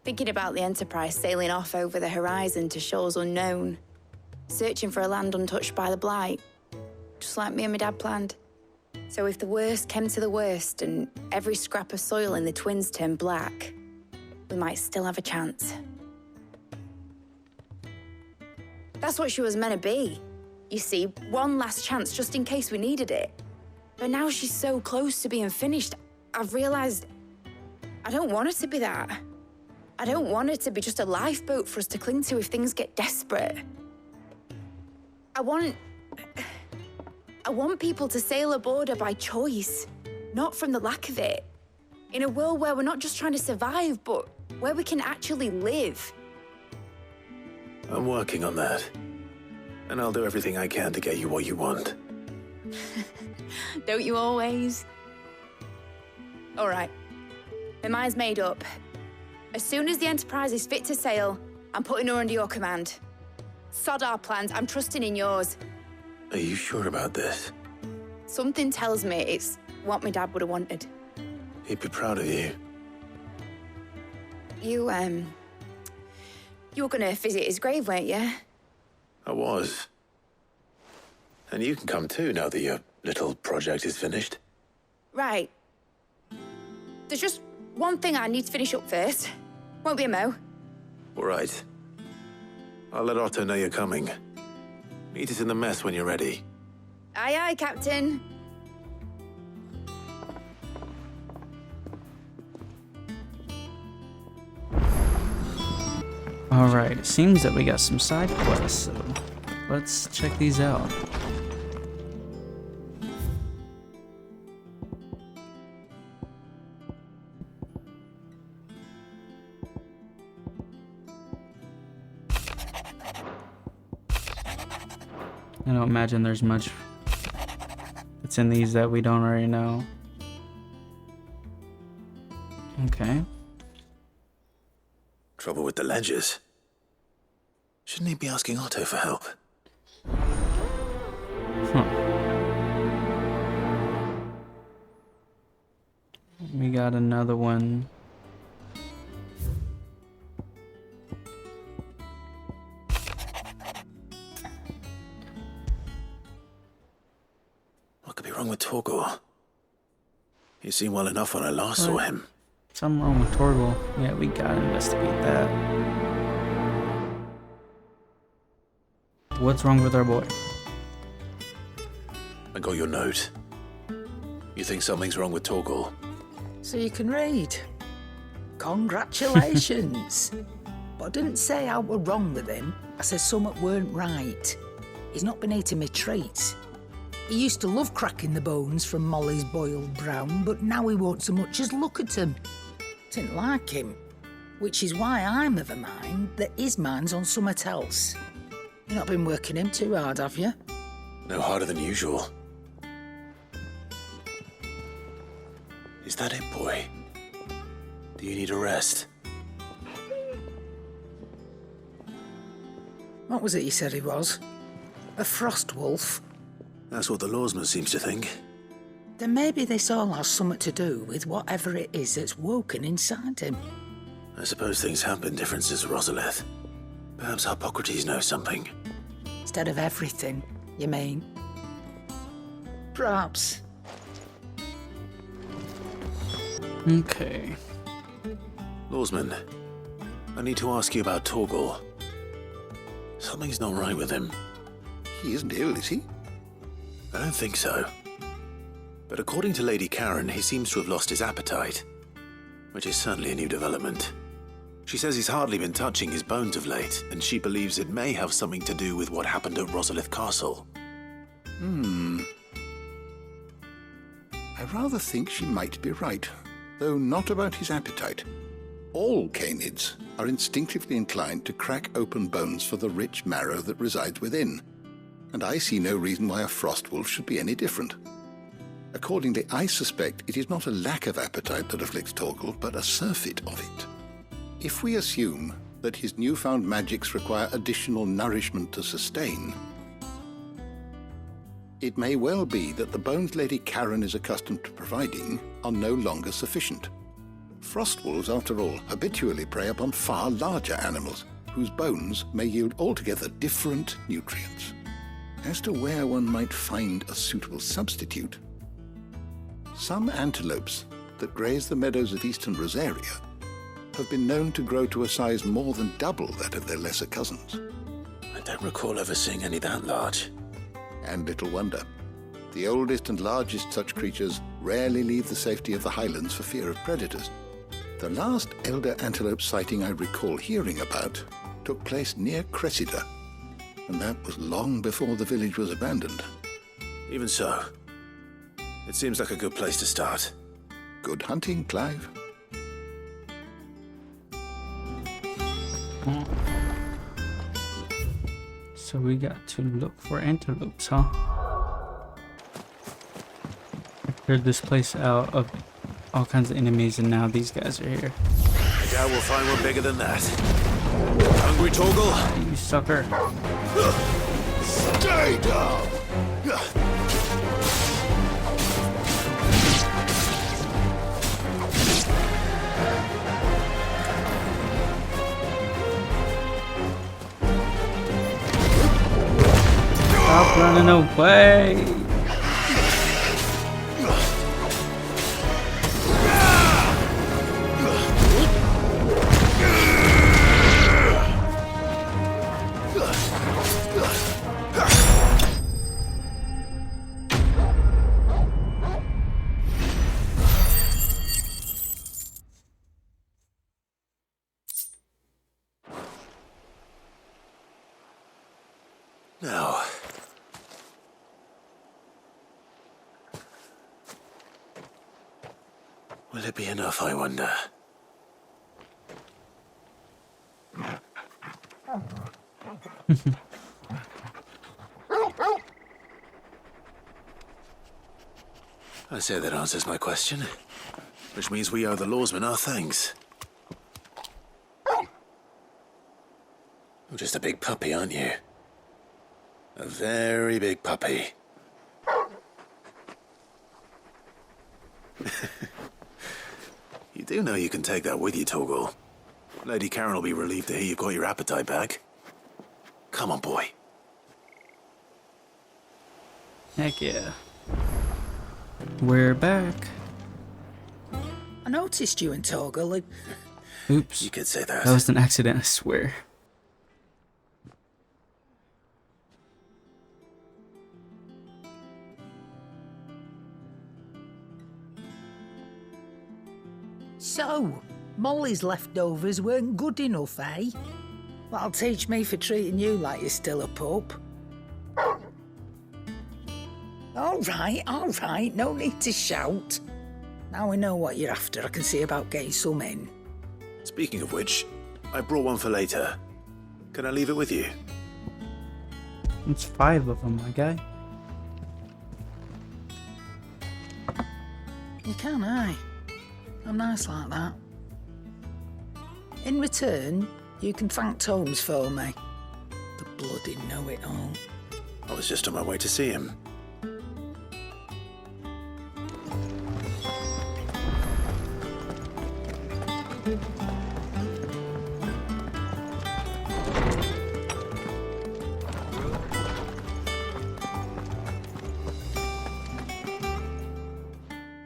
Speaker 9: Thinking about the Enterprise sailing off over the horizon to shores unknown. Searching for a land untouched by the Blight. Just like me and my dad planned. So if the worst came to the worst and every scrap of soil in the Twins turned black, we might still have a chance. That's what she was meant to be. You see, one last chance just in case we needed it. But now she's so close to being finished, I've realized I don't want it to be that. I don't want it to be just a lifeboat for us to cling to if things get desperate. I want people to sail aboard her by choice, not from the lack of it. In a world where we're not just trying to survive, but where we can actually live.
Speaker 2: I'm working on that. And I'll do everything I can to get you what you want.
Speaker 9: Don't you always? All right. My mind's made up. As soon as the Enterprise is fit to sail, I'm putting her under your command. Sod our plans, I'm trusting in yours.
Speaker 2: Are you sure about this?
Speaker 9: Something tells me it's what my dad would have wanted.
Speaker 2: He'd be proud of you.
Speaker 9: You were gonna visit his grave, weren't you?
Speaker 2: I was. And you can come too now that your little project is finished.
Speaker 9: Right. There's just one thing I need to finish up first. Won't be a mo.
Speaker 2: All right. I'll let Otto know you're coming. Meet us in the mess when you're ready.
Speaker 9: Aye, aye, Captain.
Speaker 1: Alright, it seems that we got some side quests, so let's check these out. I don't imagine there's much that's in these that we don't already know. Okay.
Speaker 2: Trouble with the ledgers. Shouldn't he be asking Otto for help?
Speaker 1: We got another one.
Speaker 2: What could be wrong with Torgal? He seemed well enough when I last saw him.
Speaker 1: Something wrong with Torgal. Yeah, we gotta investigate that. What's wrong with our boy?
Speaker 2: I got your note. You think something's wrong with Torgal?
Speaker 7: So you can read. Congratulations. But I didn't say I were wrong with him. I said something weren't right. He's not been eating me treats. He used to love cracking the bones from Molly's boiled brown, but now he won't so much as look at them. Didn't like him. Which is why I'm of a mind that his mind's on something else. You've not been working him too hard, have you?
Speaker 2: No harder than usual. Is that it, boy? Do you need a rest?
Speaker 7: What was it you said he was? A frost wolf?
Speaker 2: That's what the lawsman seems to think.
Speaker 7: Then maybe this all has something to do with whatever it is that's woken inside him.
Speaker 2: I suppose things have been different since Rosalith. Perhaps Hippocrates knows something.
Speaker 7: Instead of everything, you mean? Perhaps.
Speaker 1: Okay.
Speaker 2: Lawsman, I need to ask you about Torgal. Something's not right with him.
Speaker 8: He isn't ill, is he?
Speaker 2: I don't think so. But according to Lady Karen, he seems to have lost his appetite, which is certainly a new development. She says he's hardly been touching his bones of late, and she believes it may have something to do with what happened at Rosalith Castle.
Speaker 8: I rather think she might be right, though not about his appetite. All canids are instinctively inclined to crack open bones for the rich marrow that resides within, and I see no reason why a frostwolf should be any different. Accordingly, I suspect it is not a lack of appetite that afflicts Torgal, but a surfeit of it. If we assume that his newfound magics require additional nourishment to sustain, it may well be that the bones Lady Karen is accustomed to providing are no longer sufficient. Frostwolves, after all, habitually prey upon far larger animals, whose bones may yield altogether different nutrients. As to where one might find a suitable substitute, some antelopes that graze the meadows of eastern Rosaria have been known to grow to a size more than double that of their lesser cousins.
Speaker 2: I don't recall ever seeing any that large.
Speaker 8: And little wonder. The oldest and largest such creatures rarely leave the safety of the highlands for fear of predators. The last elder antelope sighting I recall hearing about took place near Cressida, and that was long before the village was abandoned.
Speaker 2: Even so, it seems like a good place to start.
Speaker 8: Good hunting, Clive.
Speaker 1: So we got to look for antelopes, huh? I cleared this place out of all kinds of enemies, and now these guys are here.
Speaker 2: I doubt we'll find one bigger than that. Hungry, Torgal?
Speaker 1: You sucker.
Speaker 8: Stay down!
Speaker 1: Stop running away!
Speaker 2: Now, will it be enough, I wonder? I say that answers my question, which means we owe the lawsman our thanks. You're just a big puppy, aren't you? A very big puppy. You do know you can take that with you, Torgal. Lady Karen will be relieved to hear you've got your appetite back. Come on, boy.
Speaker 1: Heck yeah. We're back.
Speaker 7: I noticed you and Torgal.
Speaker 1: Oops.
Speaker 2: You could say that.
Speaker 1: That was an accident, I swear.
Speaker 7: So, Molly's leftovers weren't good enough, eh? That'll teach me for treating you like you're still a pup. All right, no need to shout. Now we know what you're after, I can see about getting some in.
Speaker 2: Speaking of which, I brought one for later. Can I leave it with you?
Speaker 1: It's 5 of them, my guy.
Speaker 7: You can, aye. I'm nice like that. In return, you can thank Tomes for me. The bloody know-it-all.
Speaker 2: I was just on my way to see him.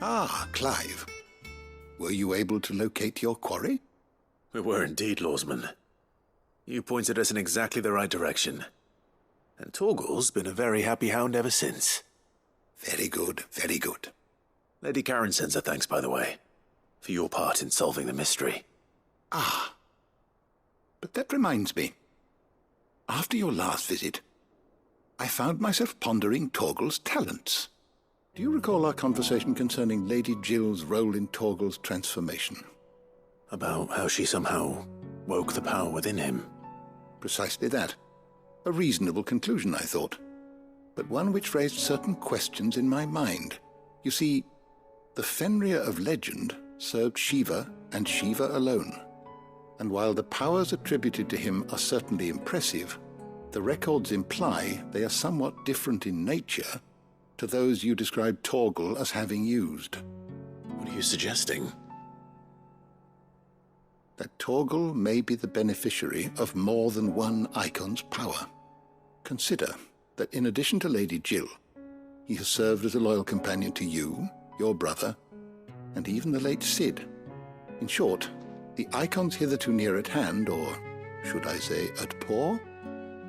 Speaker 8: Ah, Clive. Were you able to locate your quarry?
Speaker 2: We were indeed, Lawsman. You pointed us in exactly the right direction. And Torgal's been a very happy hound ever since.
Speaker 8: Very good, very good.
Speaker 2: Lady Karen sends her thanks, by the way, for your part in solving the mystery.
Speaker 8: Ah. But that reminds me. After your last visit, I found myself pondering Torgal's talents. Do you recall our conversation concerning Lady Jill's role in Torgal's transformation?
Speaker 2: About how she somehow woke the power within him.
Speaker 8: Precisely that. A reasonable conclusion, I thought. But one which raised certain questions in my mind. You see, the Fenrir of legend served Shiva and Shiva alone. And while the powers attributed to him are certainly impressive, the records imply they are somewhat different in nature to those you described Torgal as having used.
Speaker 2: What are you suggesting?
Speaker 8: That Torgal may be the beneficiary of more than one icon's power. Consider that in addition to Lady Jill, he has served as a loyal companion to you, your brother, and even the late Cid. In short, the icons hitherto near at hand, or should I say at paw,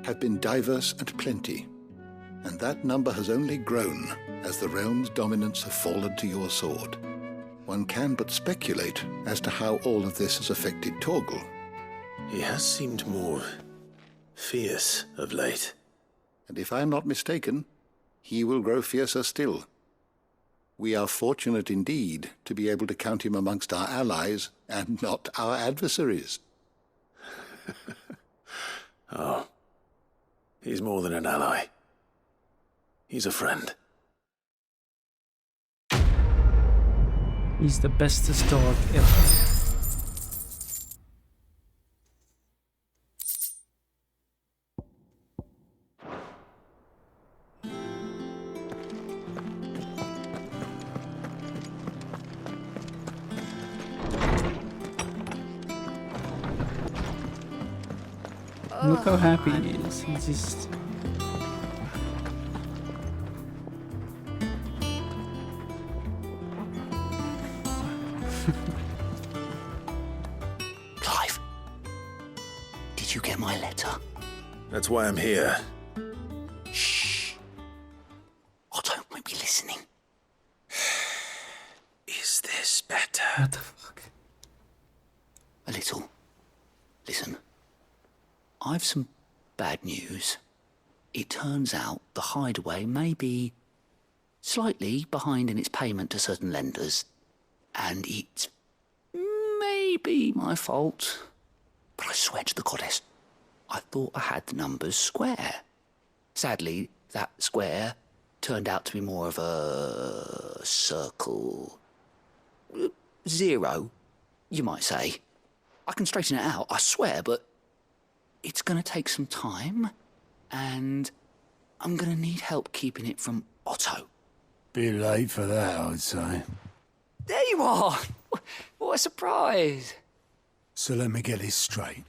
Speaker 8: have been diverse and plenty, and that number has only grown as the realm's dominance have fallen to your sword. One can but speculate as to how all of this has affected Torgal.
Speaker 2: He has seemed more fierce of late.
Speaker 8: And if I am not mistaken, he will grow fiercer still. We are fortunate indeed to be able to count him amongst our allies and not our adversaries.
Speaker 2: Oh, he's more than an ally. He's a friend.
Speaker 1: He's the bestest dog ever. Look how happy he is. He's just...
Speaker 13: Clive, did you get my letter?
Speaker 2: That's why I'm here.
Speaker 13: Shh. Otto won't be listening.
Speaker 2: Is this better?
Speaker 1: What the fuck?
Speaker 13: A little. Listen. I've some bad news. It turns out the hideaway may be slightly behind in its payment to certain lenders, and it may be my fault. But I swear to the goddess, I thought I had the numbers square. Sadly, that square turned out to be more of a circle. 0, you might say. I can straighten it out, I swear, but it's going to take some time, and I'm going to need help keeping it from Otto.
Speaker 10: Bit late for that, I'd say.
Speaker 13: There you are! What a surprise!
Speaker 10: So let me get this straight.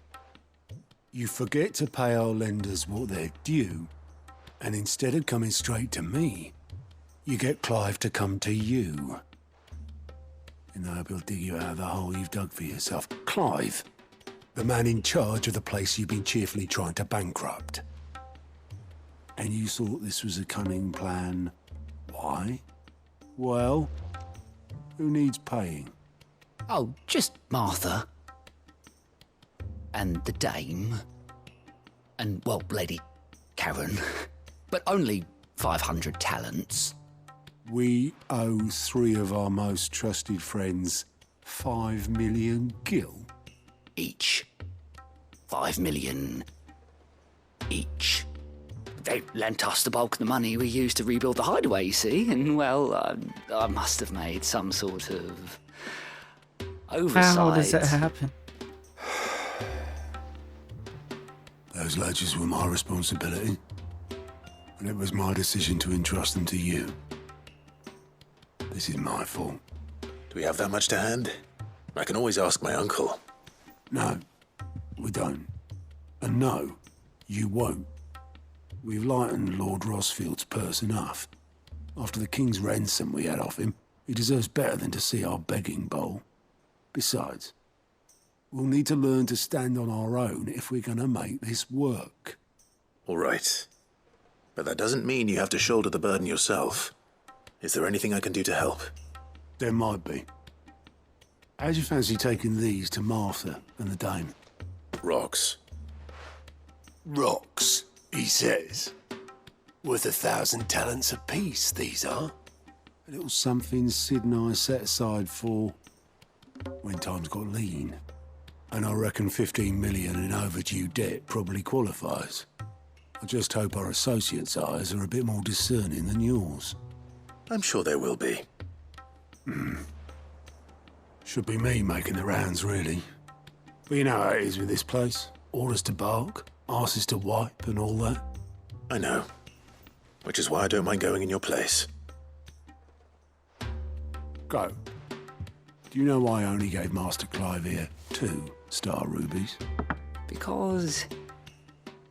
Speaker 10: You forget to pay our lenders what they're due, and instead of coming straight to me, you get Clive to come to you. In the hope he'll dig you out of the hole you've dug for yourself. Clive, the man in charge of the place you've been cheerfully trying to bankrupt. And you thought this was a cunning plan. Why? Well, who needs paying?
Speaker 13: Oh, just Martha. And the dame. And, well, Lady Karen. But only 500 talents.
Speaker 10: We owe 3 of our most trusted friends 5 million gil.
Speaker 13: Each. 5 million each. They lent us the bulk of the money we used to rebuild the hideaway, you see, and, well, I must have made some sort of oversight.
Speaker 1: How does that happen?
Speaker 10: Those ledgers were my responsibility, and it was my decision to entrust them to you. This is my fault.
Speaker 2: Do we have that much to hand? I can always ask my uncle.
Speaker 10: No, we don't. And no, you won't. We've lightened Lord Rosfield's purse enough. After the king's ransom we had off him, He deserves better than to see our begging bowl. Besides, we'll need to learn to stand on our own if we're gonna make this work.
Speaker 2: All right. But that doesn't mean you have to shoulder the burden yourself. Is there anything I can do to help?
Speaker 10: There might be. How'd you fancy taking these to Martha and the dame?
Speaker 2: Rocks.
Speaker 14: Rocks, he says. Worth 1,000 talents apiece, these are.
Speaker 10: A little something Sid and I set aside for when times got lean. And I reckon 15 million in overdue debt probably qualifies. I just hope our associates' eyes are a bit more discerning than yours.
Speaker 2: I'm sure there will be.
Speaker 10: Should be me making the rounds, really. But you know how it is with this place. Orders to bark, arses to wipe, and all that.
Speaker 2: I know. Which is why I don't mind going in your place.
Speaker 10: Go. Do you know why I only gave Master Clive here 2 star rubies?
Speaker 13: Because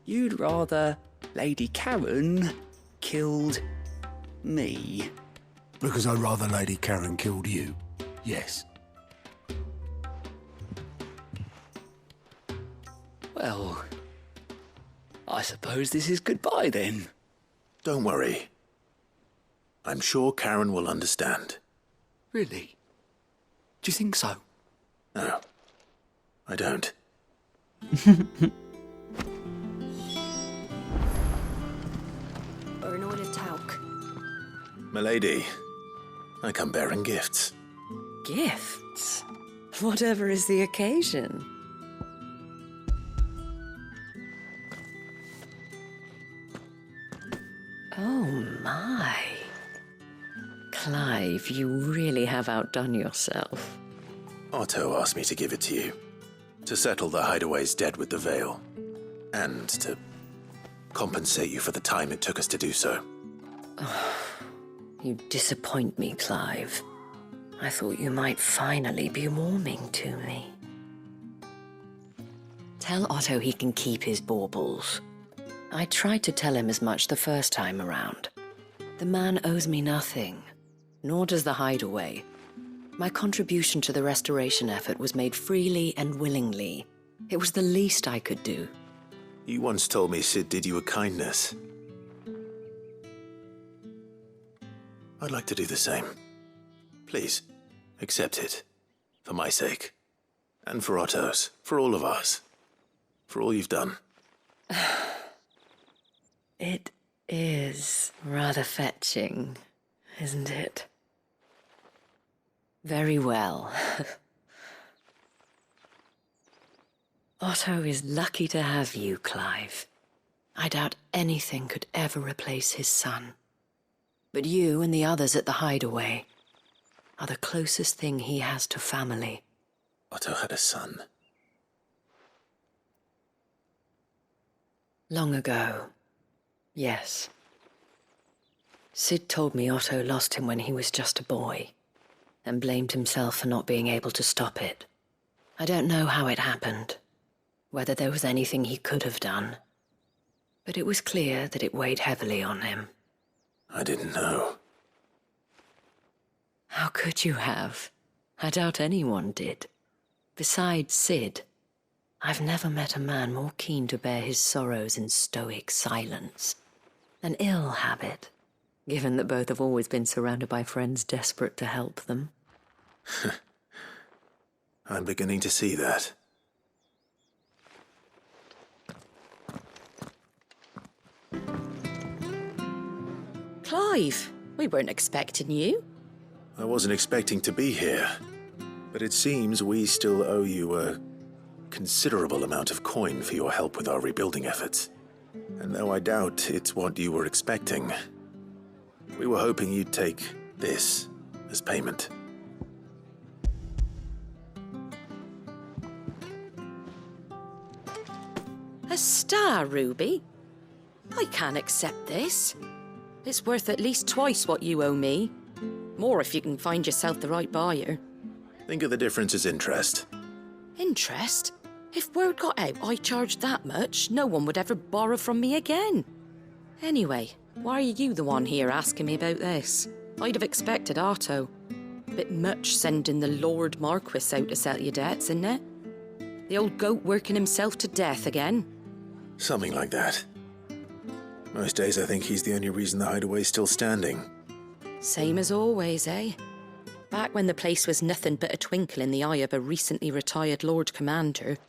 Speaker 13: you'd rather Lady Karen killed me.
Speaker 10: Because I'd rather Lady Karen killed you. Yes.
Speaker 13: Well, I suppose this is goodbye then.
Speaker 2: Don't worry. I'm sure Karen will understand.
Speaker 13: Really? Do you think so?
Speaker 2: No, I don't.
Speaker 5: Or an oil of talc.
Speaker 2: Milady, I come bearing gifts.
Speaker 11: Gifts? Whatever is the occasion. Oh my. Clive, you really have outdone yourself.
Speaker 2: Otto asked me to give it to you. To settle the hideaway's debt with the Veil. And to compensate you for the time it took us to do so.
Speaker 11: You disappoint me, Clive. I thought you might finally be warming to me. Tell Otto he can keep his baubles. I tried to tell him as much the first time around. The man owes me nothing, nor does the hideaway. My contribution to the restoration effort was made freely and willingly. It was the least I could do.
Speaker 2: You once told me Sid did you a kindness. I'd like to do the same. Please, accept it. For my sake. And for Otto's. For all of us. For all you've done.
Speaker 11: It is rather fetching, isn't it? Very well. Otto is lucky to have you, Clive. I doubt anything could ever replace his son. But you and the others at the hideaway are the closest thing he has to family.
Speaker 2: Otto had a son.
Speaker 11: Long ago, yes. Sid told me Otto lost him when he was just a boy, and blamed himself for not being able to stop it. I don't know how it happened, whether there was anything he could have done, but it was clear that it weighed heavily on him.
Speaker 2: I didn't know.
Speaker 11: How could you have? I doubt anyone did. Besides Sid, I've never met a man more keen to bear his sorrows in stoic silence. An ill habit, given that both have always been surrounded by friends desperate to help them.
Speaker 2: I'm beginning to see that.
Speaker 11: Clive, we weren't expecting you.
Speaker 2: I wasn't expecting to be here, but it seems we still owe you a considerable amount of coin for your help with our rebuilding efforts. And though I doubt it's what you were expecting, we were hoping you'd take this as payment.
Speaker 11: A star ruby? I can't accept this. It's worth at least twice what you owe me. More if you can find yourself the right buyer.
Speaker 2: Think of the difference as interest.
Speaker 11: Interest? If word got out I charged that much, no one would ever borrow from me again. Anyway, why are you the one here asking me about this? I'd have expected Otto. Bit much sending the Lord Marquis out to settle your debts, isn't it? The old goat working himself to death again.
Speaker 2: Something like that. Most days I think he's the only reason the hideaway's still standing.
Speaker 11: Same as always, eh? Back when the place was nothing but a twinkle in the eye of a recently retired Lord Commander,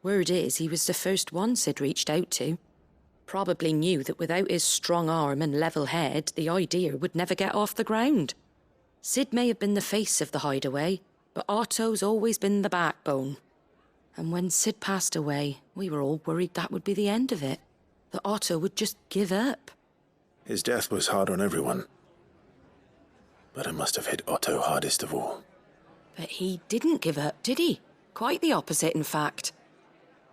Speaker 11: word is he was the first one Sid reached out to. Probably knew that without his strong arm and level head, the idea would never get off the ground. Sid may have been the face of the hideaway, but Otto's always been the backbone. And when Sid passed away, we were all worried that would be the end of it. That Otto would just give up.
Speaker 2: His death was hard on everyone. But it must have hit Otto hardest of all.
Speaker 11: But he didn't give up, did he? Quite the opposite, in fact.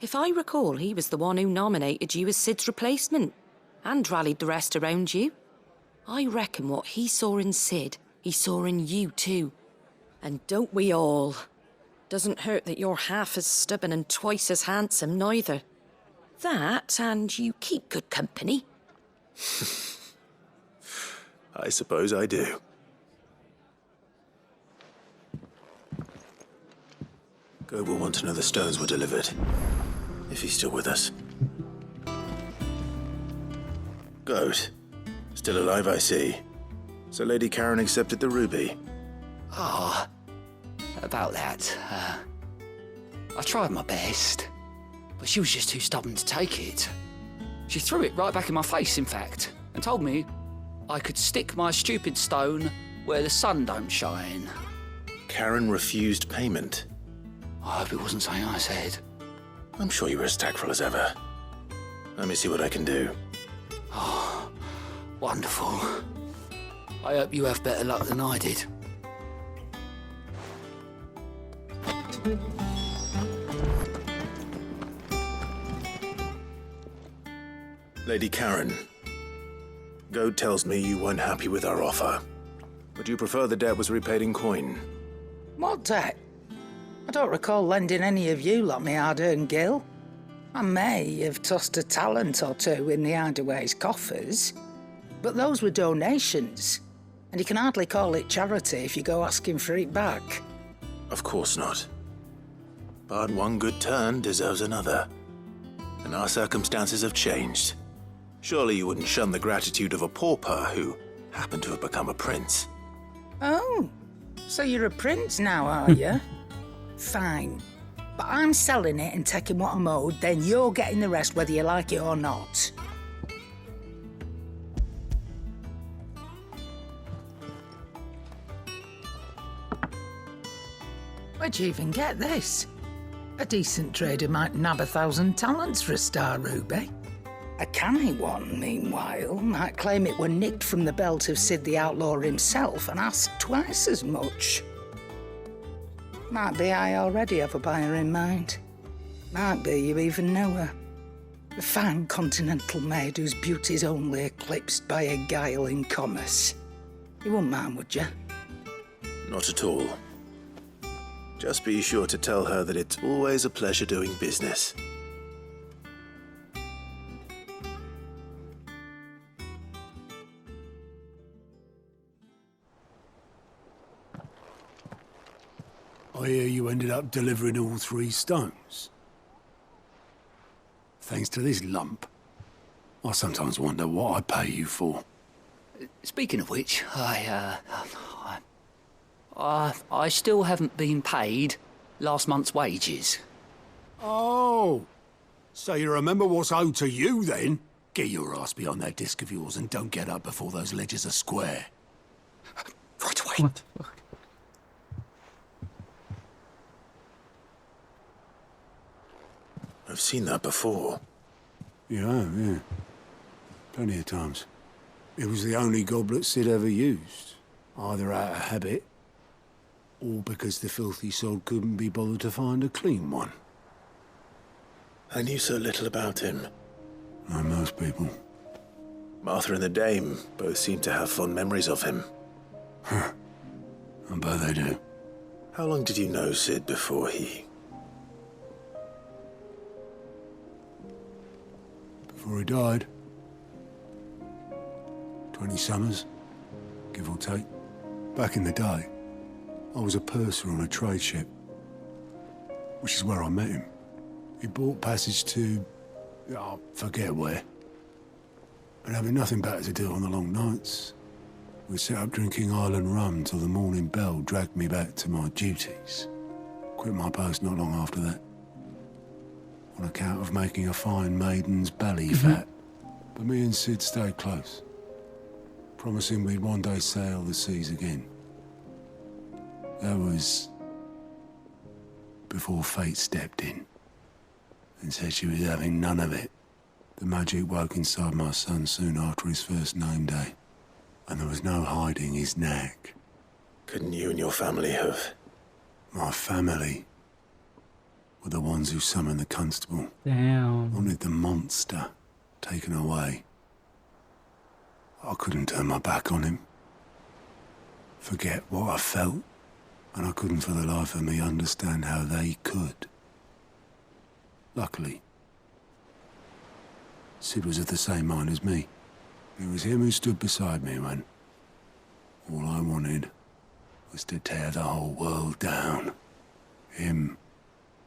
Speaker 11: If I recall, he was the one who nominated you as Sid's replacement, and rallied the rest around you. I reckon what he saw in Sid, he saw in you too. And don't we all? Doesn't hurt that you're half as stubborn and twice as handsome, neither. That, and you keep good company.
Speaker 2: I suppose I do. Goat will want to know the stones were delivered, if he's still with us. Goat. Still alive, I see. So Lady Karen accepted the ruby.
Speaker 13: Ah, about that. I tried my best, but she was just too stubborn to take it. She threw it right back in my face, in fact, and told me I could stick my stupid stone where the sun don't shine.
Speaker 2: Karen refused payment.
Speaker 13: I hope it wasn't something I said.
Speaker 2: I'm sure you were as tactful as ever. Let me see what I can do.
Speaker 13: Oh, wonderful. I hope you have better luck than I did.
Speaker 2: Lady Karen, Goat tells me you weren't happy with our offer. Would you prefer the debt was repaid in coin?
Speaker 7: What debt? I don't recall lending any of you lot me hard-earned gil. I may have tossed a talent or two in the hideaway's coffers, but those were donations, and you can hardly call it charity if you go asking for it back.
Speaker 2: Of course not. But one good turn deserves another. And our circumstances have changed. Surely you wouldn't shun the gratitude of a pauper who happened to have become a prince.
Speaker 7: Oh, so you're a prince now, are you? Fine. But I'm selling it and taking what I'm owed, then you're getting the rest whether you like it or not. Where'd you even get this? A decent trader might nab 1,000 talents for a star ruby. A canny one, meanwhile, might claim it were nicked from the belt of Sid the Outlaw himself and ask twice as much. Might be I already have a buyer in mind. Might be you even know her. A fine continental maid whose beauty's only eclipsed by a guile in commerce. You wouldn't mind, would you?
Speaker 2: Not at all. Just be sure to tell her that it's always a pleasure doing business.
Speaker 10: I hear you ended up delivering all 3 stones. Thanks to this lump. I sometimes wonder what I pay you for.
Speaker 13: Speaking of which, I still haven't been paid last month's wages.
Speaker 10: Oh, so you remember what's owed to you then? Get your ass behind that disc of yours and don't get up before those ledgers are square.
Speaker 13: Right away.
Speaker 1: What the fuck?
Speaker 2: I've seen that before.
Speaker 10: Yeah. Plenty of times. It was the only goblet Sid ever used. Either out of habit, or because the filthy sod couldn't be bothered to find a clean one.
Speaker 2: I knew so little about him.
Speaker 10: Like most people.
Speaker 2: Martha and the Dame both seem to have fond memories of him.
Speaker 10: I bet they do.
Speaker 2: How long did you know Sid before he...
Speaker 10: Before he died. 20 summers, give or take. Back in the day, I was a purser on a trade ship, which is where I met him. He bought passage to... I forget where. And having nothing better to do on the long nights, we set up drinking island rum till the morning bell dragged me back to my duties. Quit my post not long after that, on account of making a fine maiden's belly fat. But me and Sid stayed close, promising we'd one day sail the seas again. That was before fate stepped in and said she was having none of it. The magic woke inside my son soon after his first name day, and there was no hiding his knack.
Speaker 2: Couldn't you and your family have?
Speaker 10: My family were the ones who summoned the constable.
Speaker 1: Damn.
Speaker 10: Wanted the monster taken away. I couldn't turn my back on him. Forget what I felt, and I couldn't for the life of me understand how they could. Luckily, Sid was of the same mind as me. It was him who stood beside me when all I wanted was to tear the whole world down. Him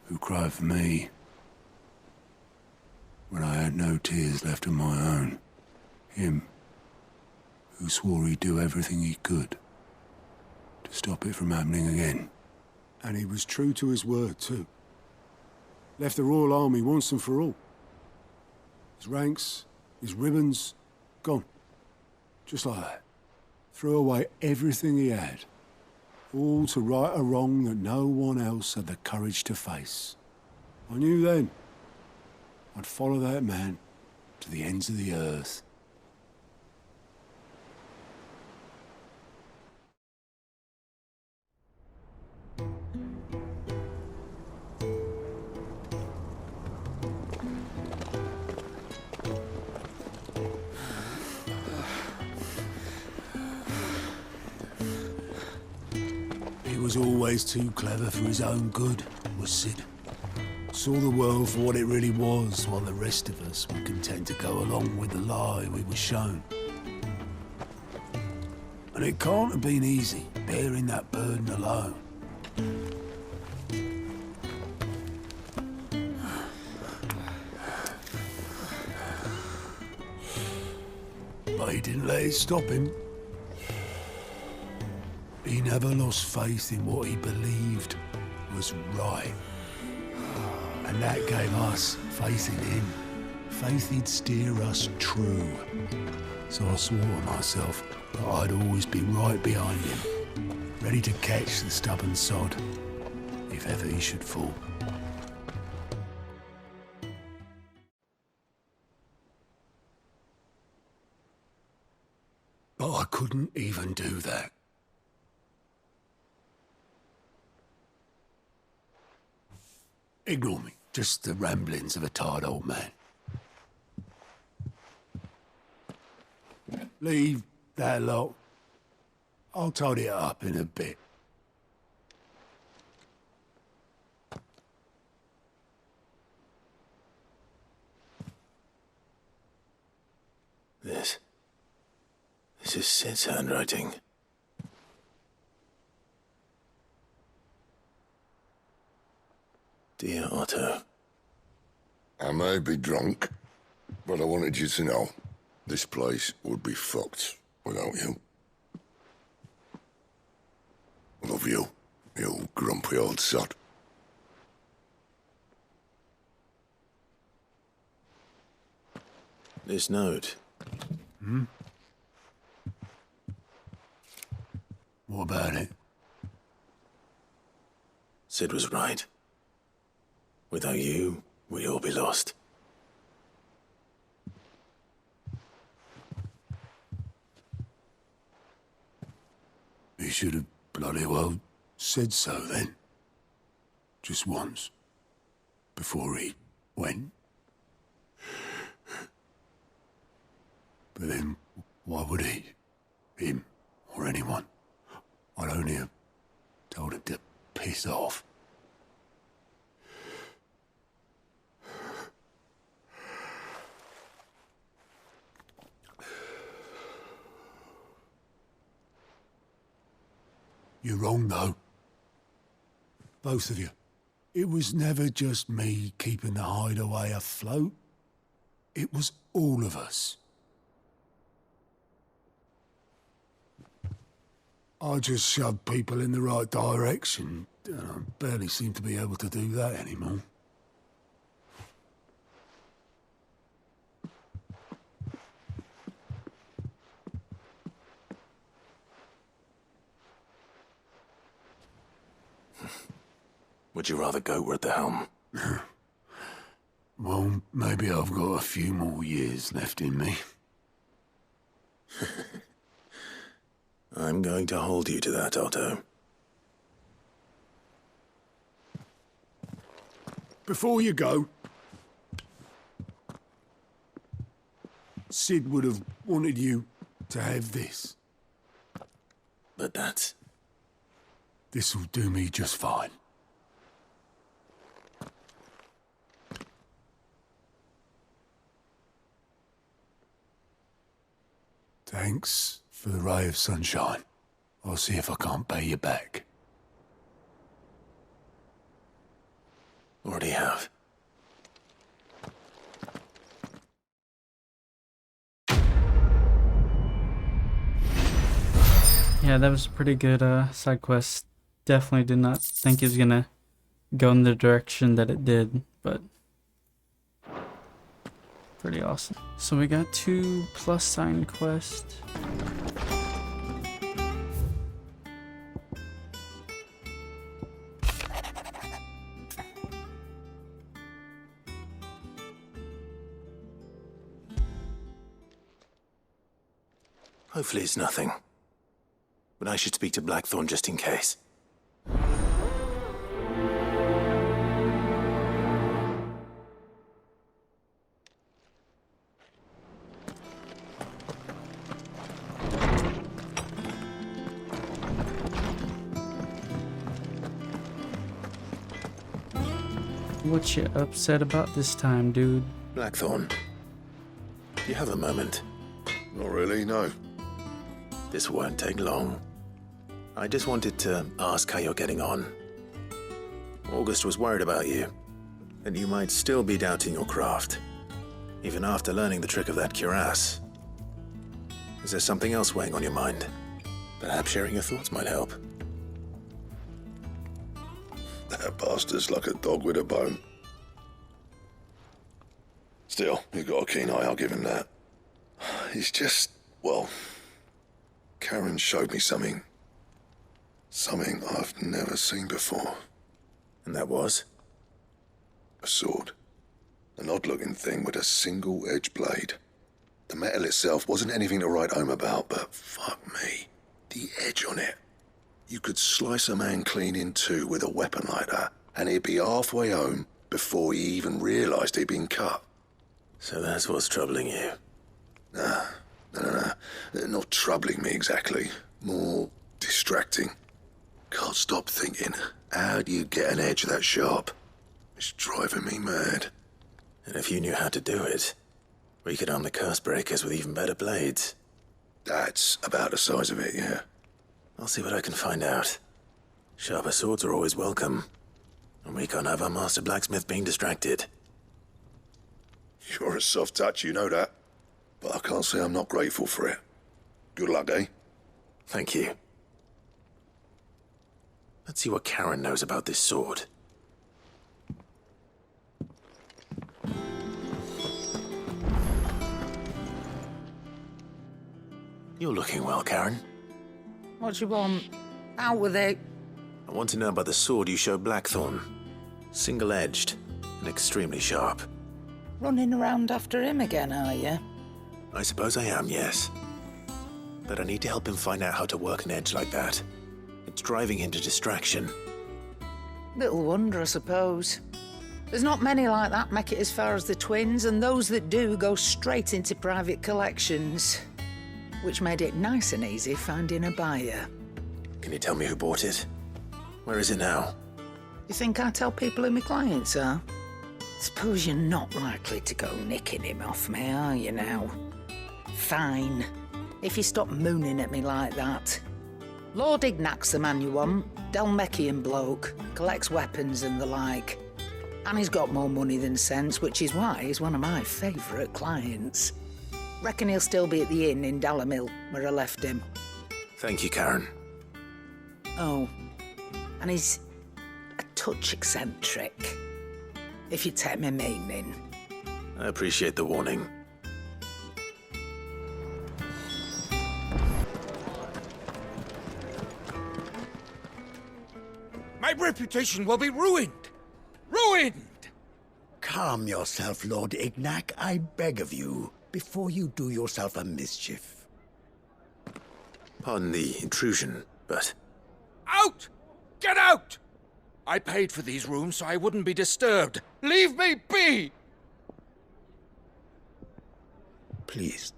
Speaker 10: who cried for me when I had no tears left of my own. Him who swore he'd do everything he could to stop it from happening again. And he was true to his word, too. Left the Royal Army once and for all. His ranks, his ribbons, gone. Just like that. Threw away everything he had. All to right a wrong that no one else had the courage to face. I knew then I'd follow that man to the ends of the earth. He was always too clever for his own good, was Sid. Saw the world for what it really was, while the rest of us were content to go along with the lie we were shown. And it can't have been easy, bearing that burden alone. But he didn't let it stop him. He never lost faith in what he believed was right. And that gave us faith in him. Faith he'd steer us true. So I swore to myself that I'd always be right behind him, ready to catch the stubborn sod, if ever he should fall. But I couldn't even do that. Ignore me. Just the ramblings of a tired old man. Leave that lot. I'll tidy it up in a bit.
Speaker 2: This is Sid's handwriting. Dear Otto.
Speaker 4: I may be drunk, but I wanted you to know this place would be fucked without you. Love you, you grumpy old sod.
Speaker 2: This note.
Speaker 10: What about it?
Speaker 2: Sid was right. Without you, we'd all be lost.
Speaker 10: He should have bloody well said so then. Just once. Before he went. But then, why would he? Him, or anyone. I'd only have told him to piss off. You're wrong, though. both of you. It was never just me keeping the hideaway afloat. It was all of us. I just shoved people in the right direction, and I barely seem to be able to do that anymore.
Speaker 2: Would you rather go were at the helm?
Speaker 10: Well, maybe I've got a few more years left in me.
Speaker 2: I'm going to hold you to that, Otto.
Speaker 10: Before you go, Sid would have wanted you to have this.
Speaker 2: But that's...
Speaker 10: This'll do me just fine. Thanks for the ray of sunshine. I'll see if I can't pay you back.
Speaker 2: Already have.
Speaker 1: Yeah, that was a pretty good side quest. Definitely did not think it was gonna go in the direction that it did, but pretty awesome. So we got 2 plus sign quests.
Speaker 2: Hopefully it's nothing. But I should speak to Blackthorn just in case.
Speaker 1: What you upset about this time, dude?
Speaker 2: Blackthorn, do you have a moment?
Speaker 4: Not really, no.
Speaker 2: This won't take long. I just wanted to ask how you're getting on. August was worried about you, and you might still be doubting your craft, even after learning the trick of that cuirass. Is there something else weighing on your mind? Perhaps sharing your thoughts might help.
Speaker 4: That bastard's like a dog with a bone. Still, you've got a keen eye, I'll give him that. It's just, well, Karen showed me something. Something I've never seen before.
Speaker 2: And that was?
Speaker 4: A sword. An odd-looking thing with a single-edged blade. The metal itself wasn't anything to write home about, but fuck me, the edge on it. You could slice a man clean in two with a weapon like that, and he'd be halfway home before he even realised he'd been cut.
Speaker 2: So that's what's troubling you?
Speaker 4: Nah, no. Not troubling me exactly. More distracting. Can't stop thinking, how do you get an edge that sharp? It's driving me mad.
Speaker 2: And if you knew how to do it, we could arm the curse breakers with even better blades.
Speaker 4: That's about the size of it, yeah.
Speaker 2: I'll see what I can find out. Sharper swords are always welcome. And we can't have our master blacksmith being distracted.
Speaker 4: You're a soft touch, you know that. But I can't say I'm not grateful for it. Good luck, eh?
Speaker 2: Thank you. Let's see what Karen knows about this sword. You're looking well, Karen.
Speaker 7: What do you want? Out with it.
Speaker 2: I want to know about the sword you showed Blackthorn. Single-edged and extremely sharp.
Speaker 7: Running around after him again, are you?
Speaker 2: I suppose I am, yes. But I need to help him find out how to work an edge like that. It's driving him to distraction.
Speaker 7: Little wonder, I suppose. There's not many like that make it as far as the twins, and those that do go straight into private collections. Which made it nice and easy finding a buyer.
Speaker 2: Can you tell me who bought it? Where is it now?
Speaker 7: You think I tell people who my clients are? Suppose you're not likely to go nicking him off me, are you now? Fine. If you stop mooning at me like that. Lord Ignac's the man you want. Dalmekian bloke. Collects weapons and the like. And he's got more money than sense, which is why he's one of my favourite clients. Reckon he'll still be at the inn in Dalamil, where I left him.
Speaker 2: Thank you, Karen.
Speaker 7: Oh, and he's a touch eccentric, if you take my meaning.
Speaker 2: I appreciate the warning.
Speaker 15: My reputation will be ruined! Ruined!
Speaker 14: Calm yourself, Lord Ignac, I beg of you, before you do yourself a mischief.
Speaker 2: Pardon the intrusion, but...
Speaker 15: Out! Get out! I paid for these rooms so I wouldn't be disturbed. Leave me be!
Speaker 14: Please,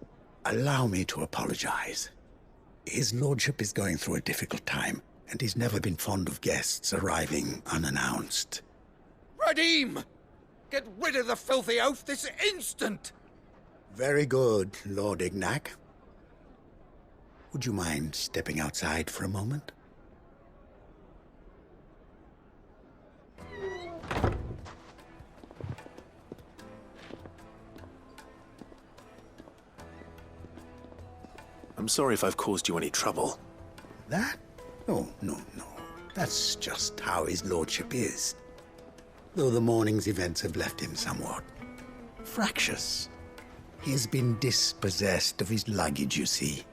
Speaker 14: allow me to apologize. His lordship is going through a difficult time, and he's never been fond of guests arriving unannounced.
Speaker 15: Radim! Get rid of the filthy oaf this instant!
Speaker 14: Very good, Lord Ignac. Would you mind stepping outside for a moment?
Speaker 2: I'm sorry if I've caused you any trouble.
Speaker 14: That? Oh, no. That's just how his lordship is. Though the morning's events have left him somewhat fractious. He has been dispossessed of his luggage, you see.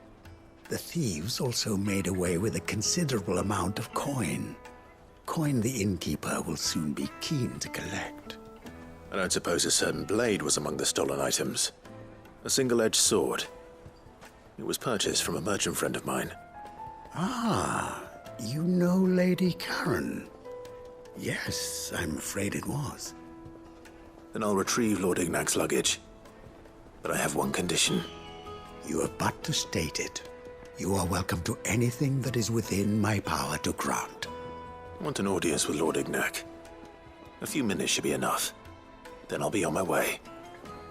Speaker 14: The thieves also made away with a considerable amount of coin. Coin the innkeeper will soon be keen to collect.
Speaker 2: I don't suppose a certain blade was among the stolen items. A single-edged sword. It was purchased from a merchant friend of mine.
Speaker 14: Ah, you know Lady Karen. Yes, I'm afraid it was.
Speaker 2: Then I'll retrieve Lord Ignac's luggage. But I have one condition.
Speaker 14: You have but to state it. You are welcome to anything that is within my power to grant.
Speaker 2: I want an audience with Lord Ignac. A few minutes should be enough. Then I'll be on my way.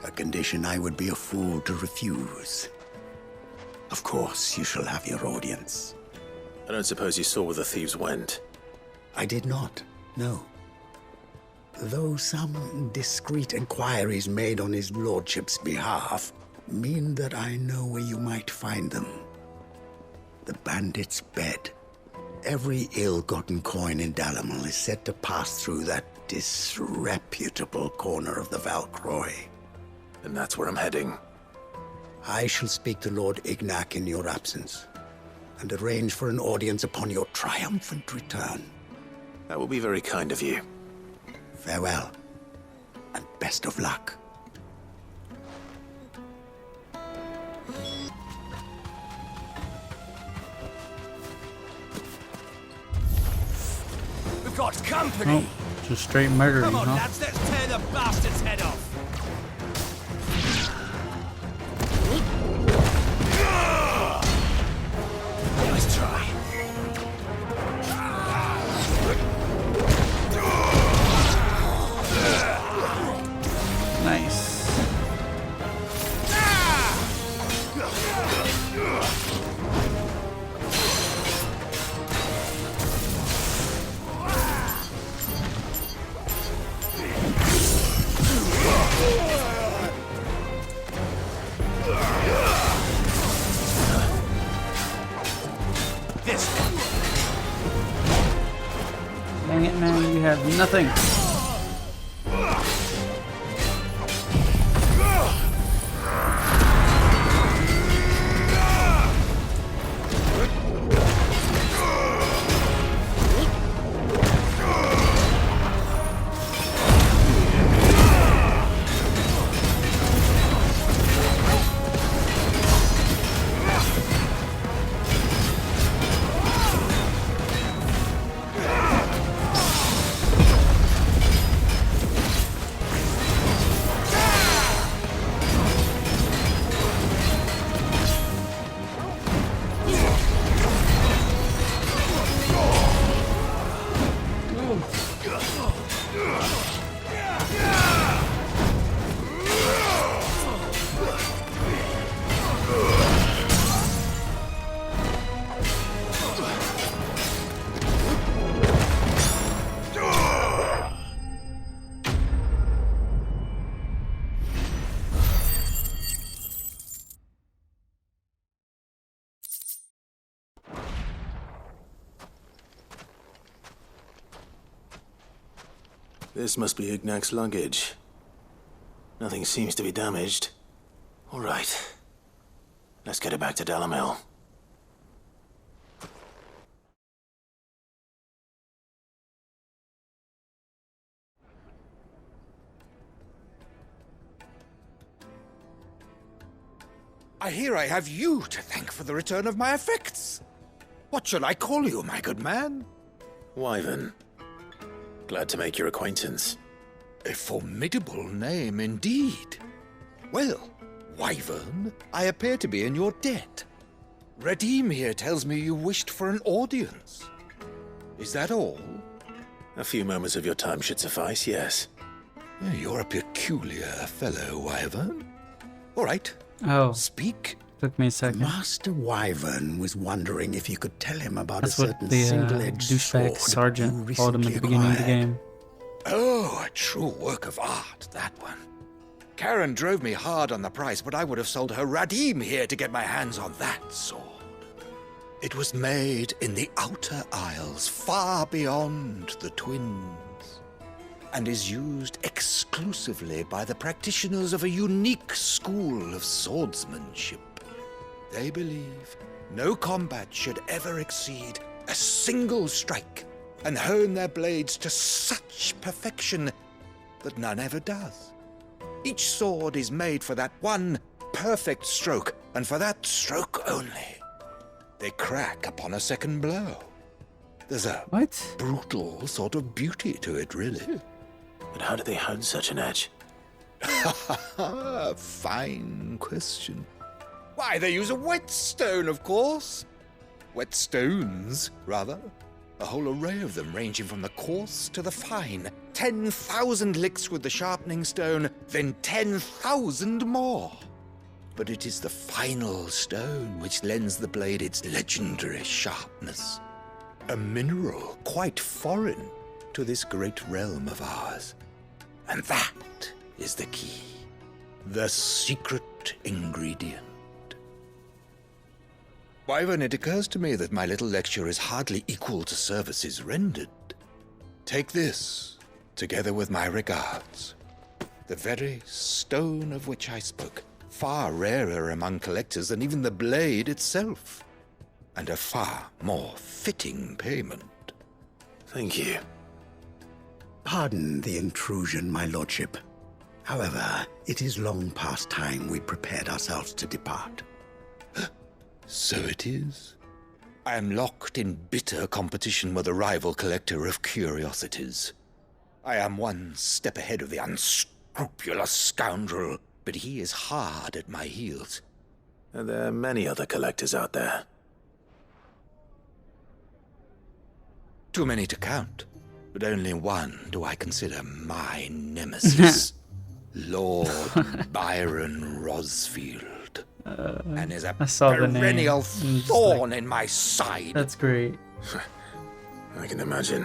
Speaker 14: A condition I would be a fool to refuse. Of course, you shall have your audience.
Speaker 2: I don't suppose you saw where the thieves went?
Speaker 14: I did not, no. Though some discreet inquiries made on his lordship's behalf mean that I know where you might find them. The bandit's bed. Every ill-gotten coin in Dalamil is said to pass through that disreputable corner of the Valcroy.
Speaker 2: And that's where I'm heading.
Speaker 14: I shall speak to Lord Ignac in your absence, and arrange for an audience upon your triumphant return.
Speaker 2: That will be very kind of you.
Speaker 14: Farewell, and best of luck.
Speaker 15: We've got company!
Speaker 1: Oh, just straight murdering,
Speaker 15: Come on,
Speaker 1: huh?
Speaker 15: lads, let's tear the bastard's head off! Nice try.
Speaker 1: Nice. Dang it, man, you have nothing.
Speaker 2: This must be Ignac's luggage. Nothing seems to be damaged. All right. Let's get it back to Dalamil.
Speaker 15: I hear I have you to thank for the return of my effects. What shall I call you, my good man?
Speaker 2: Wyvern. Glad to make your acquaintance.
Speaker 15: A formidable name indeed. Well, Wyvern, I appear to be in your debt. Redeem here tells me you wished for an audience. Is that all?
Speaker 2: A few moments of your time should suffice, yes.
Speaker 15: You're a peculiar fellow, Wyvern. All right.
Speaker 1: Oh.
Speaker 15: Speak.
Speaker 1: Took me a second.
Speaker 14: Master Wyvern was wondering if you could tell him about
Speaker 1: That's
Speaker 14: a
Speaker 1: what
Speaker 14: certain
Speaker 1: the
Speaker 14: single-edged
Speaker 1: douchebag
Speaker 14: sword
Speaker 1: sergeant
Speaker 14: you
Speaker 1: called him at the beginning of the
Speaker 14: acquired.
Speaker 1: game.
Speaker 15: Oh, a true work of art, that one. Karen drove me hard on the price, but I would have sold her Radim here to get my hands on that sword. It was made in the Outer Isles, far beyond the Twins, and is used exclusively by the practitioners of a unique school of swordsmanship. They believe no combat should ever exceed a single strike, and hone their blades to such perfection that none ever does. Each sword is made for that one perfect stroke, and for that stroke only. They crack upon a second blow. There's a brutal sort of beauty to it, really.
Speaker 2: But how do they hone such an edge?
Speaker 15: Fine question. Why, they use a whetstone, of course. Whetstones, rather. A whole array of them, ranging from the coarse to the fine. 10,000 licks with the sharpening stone, then 10,000 more. But it is the final stone which lends the blade its legendary sharpness. A mineral quite foreign to this great realm of ours. And that is the key. The secret ingredient. Wyvern, it occurs to me that my little lecture is hardly equal to services rendered. Take this, together with my regards. The very stone of which I spoke, far rarer among collectors than even the blade itself, and a far more fitting payment.
Speaker 2: Thank you.
Speaker 14: Pardon the intrusion, my lordship. However, it is long past time we prepared ourselves to depart.
Speaker 15: So it is. I am locked in bitter competition with a rival collector of curiosities. I am one step ahead of the unscrupulous scoundrel, but he is hard at my heels.
Speaker 2: Are there many other collectors out there?
Speaker 15: Too many to count, but only one do I consider my nemesis. Lord Byron Rosfield. And is a perennial thorn in my side.
Speaker 1: That's great.
Speaker 2: I can imagine.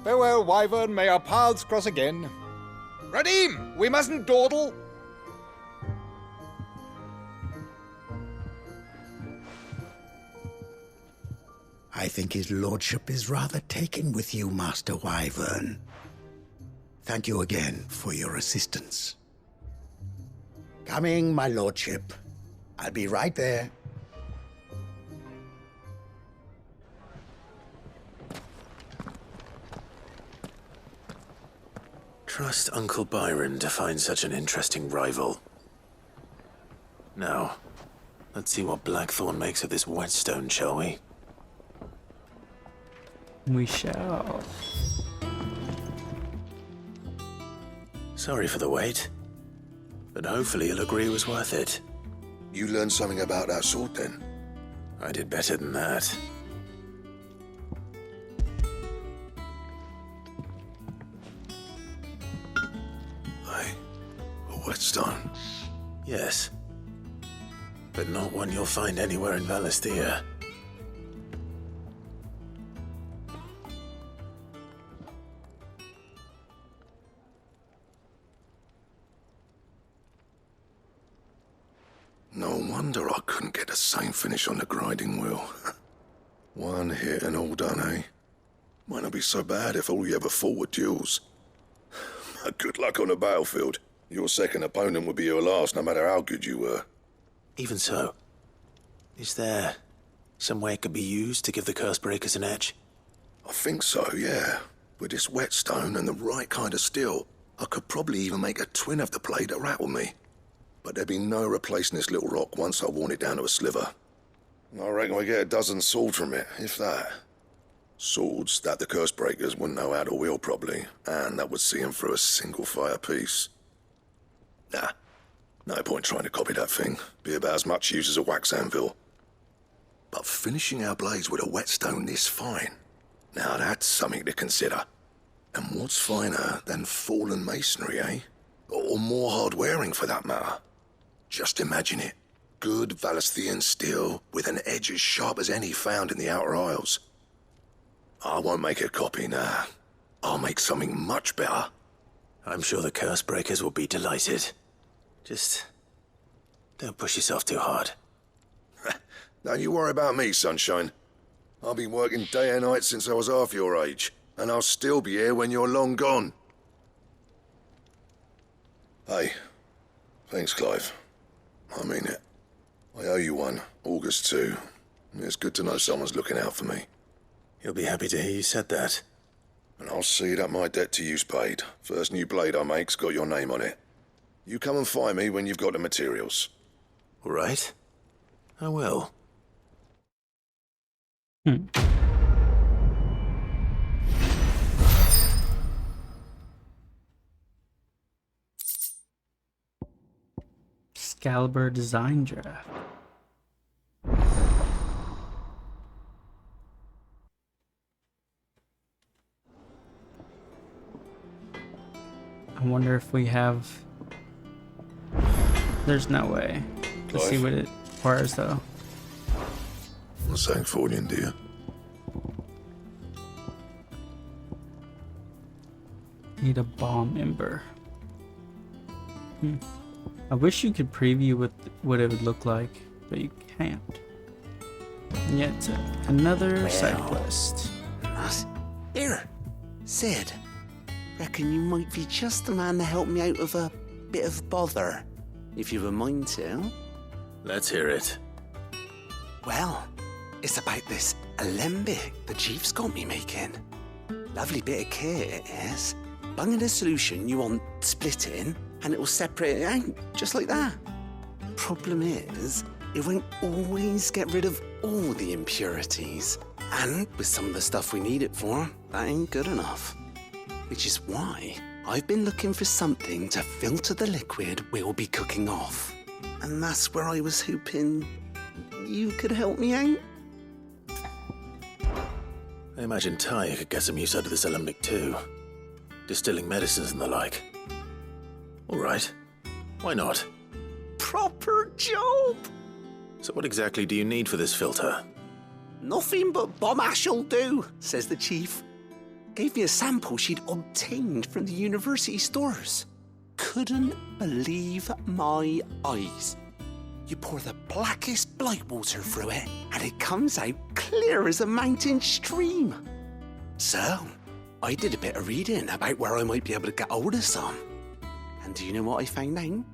Speaker 15: Farewell, Wyvern. May our paths cross again. Radim, we mustn't dawdle.
Speaker 14: I think his lordship is rather taken with you, Master Wyvern. Thank you again for your assistance. Coming, my lordship. I'll be right there.
Speaker 2: Trust Uncle Byron to find such an interesting rival. Now, let's see what Blackthorn makes of this whetstone, shall we?
Speaker 1: We shall.
Speaker 2: Sorry for the wait, but hopefully you'll agree it was worth it.
Speaker 4: You learned something about that sword, then?
Speaker 2: I did better than that.
Speaker 4: A whetstone?
Speaker 2: Yes. But not one you'll find anywhere in Valisthea.
Speaker 4: No wonder I couldn't get the same finish on the grinding wheel. One hit and all done, eh? Might not be so bad if all you ever fought were duels. Good luck on the battlefield. Your second opponent would be your last, no matter how good you were.
Speaker 2: Even so, is there some way it could be used to give the curse breakers an edge?
Speaker 4: I think so, yeah. With this whetstone and the right kind of steel, I could probably even make a twin of the blade that rattled me. But there'd be no replacing this little rock once I worn it down to a sliver. I reckon we get a dozen swords from it, if that. Swords that the curse breakers wouldn't know how to wield properly, and that would see them through a single fire piece. Nah, no point trying to copy that thing. Be about as much use as a wax anvil. But finishing our blades with a whetstone this fine, now that's something to consider. And what's finer than fallen masonry, eh? Or more hard-wearing, for that matter. Just imagine it. Good Valisthean steel with an edge as sharp as any found in the Outer Isles. I won't make a copy, nah. I'll make something much better.
Speaker 2: I'm sure the curse breakers will be delighted. Just don't push yourself too hard.
Speaker 4: Don't you worry about me, sunshine. I've been working day and night since I was half your age, and I'll still be here when you're long gone. Hey, thanks, Clive. I mean it. I owe you one, August too. It's good to know someone's looking out for me.
Speaker 2: You'll be happy to hear you said that.
Speaker 4: And I'll see that my debt to you's paid. First new blade I make's got your name on it. You come and find me when you've got the materials.
Speaker 2: All right. I will.
Speaker 1: Excalibur design draft. I wonder if we have... There's no way. Let's see what it requires, though.
Speaker 4: I'm saying for you, dear.
Speaker 1: Need a bomb ember. I wish you could preview what it would look like, but you can't. And yet, another side quest.
Speaker 16: Here, Sid. Reckon you might be just the man to help me out of a bit of bother, if you've a mind to.
Speaker 2: Let's hear it.
Speaker 16: Well, it's about this alembic the chief's got me making. Lovely bit of kit it is. Bung in a solution you want splitting, and it will separate it out, just like that. Problem is, it won't always get rid of all the impurities. And with some of the stuff we need it for, that ain't good enough. Which is why I've been looking for something to filter the liquid we'll be cooking off. And that's where I was hoping you could help me out.
Speaker 2: I imagine Ty could get some use out of this alembic too. Distilling medicines and the like. All right. Why not?
Speaker 16: Proper job!
Speaker 2: So what exactly do you need for this filter?
Speaker 16: Nothing but bomb ash'll do, says the chief. Gave me a sample she'd obtained from the university stores. Couldn't believe my eyes. You pour the blackest blight water through it, and it comes out clear as a mountain stream. So, I did a bit of reading about where I might be able to get hold of some. And do you know what I found out?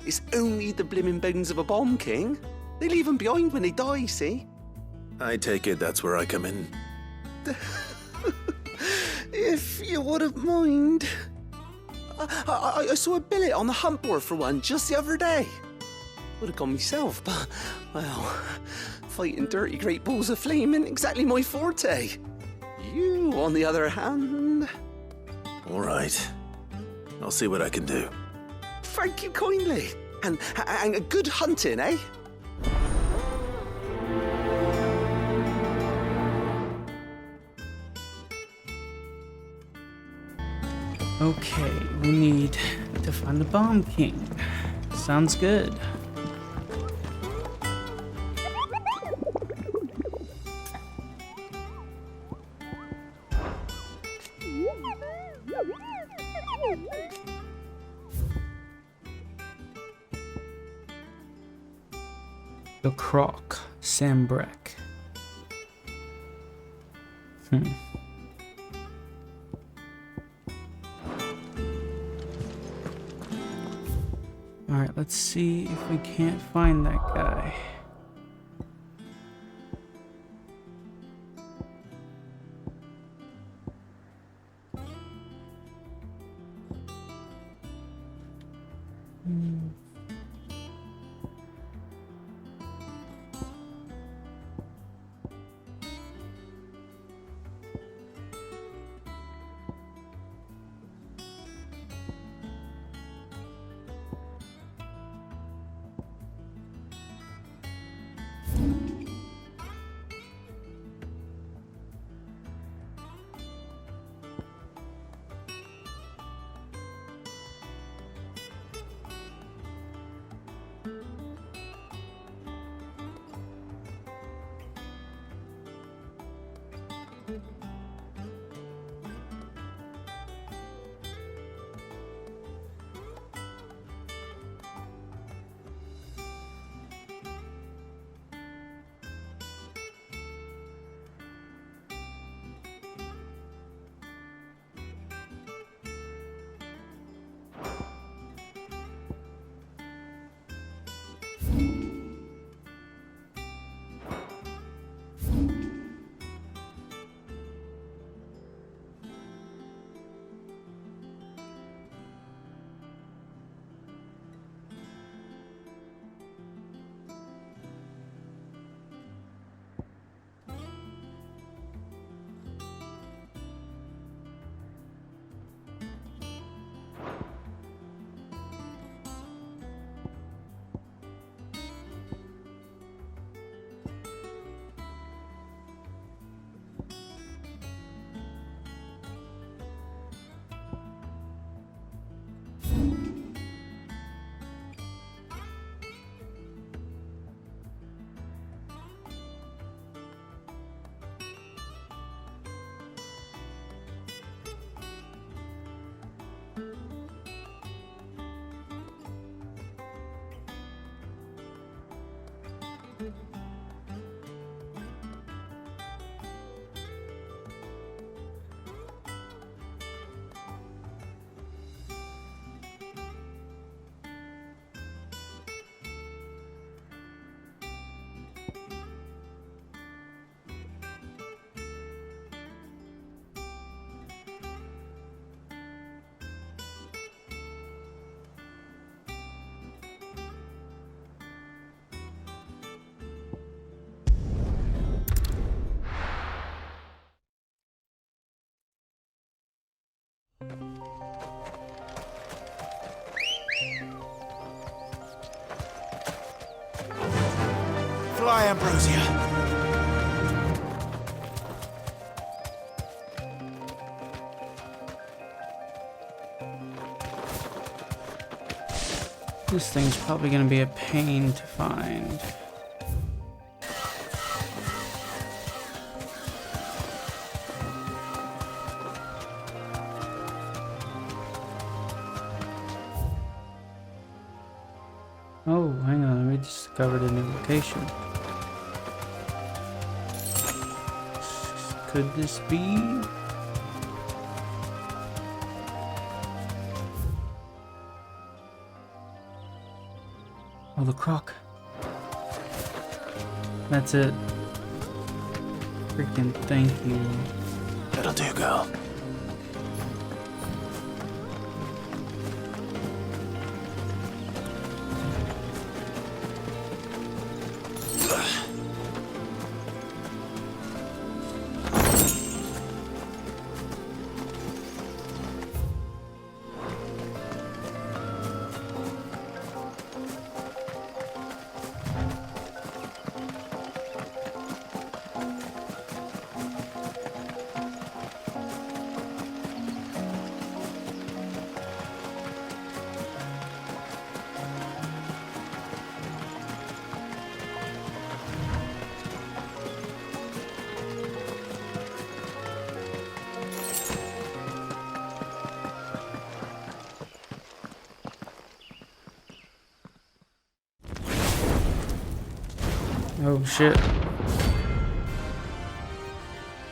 Speaker 16: It's only the blimmin' bones of a bomb king. They leave them behind when they die, see?
Speaker 2: I take it that's where I come in.
Speaker 16: If you wouldn't mind. I saw a billet on the hunt board for one just the other day. Would have gone myself, but, well, fighting dirty great balls of flame isn't exactly my forte. You, on the other hand...
Speaker 2: All right. I'll see what I can do.
Speaker 16: Thank you kindly. And good hunting, eh?
Speaker 1: Okay, we need to find the Bomb King. Sounds good. The Croc, Sambrek. Let's see if we can't find that guy.
Speaker 15: Fly, Ambrosia.
Speaker 1: This thing's probably gonna be a pain to find. Oh, hang on, we discovered a new location. Could this be? Oh, the croc. That's it. Freaking thank you.
Speaker 2: That'll do, girl.
Speaker 1: Oh shit.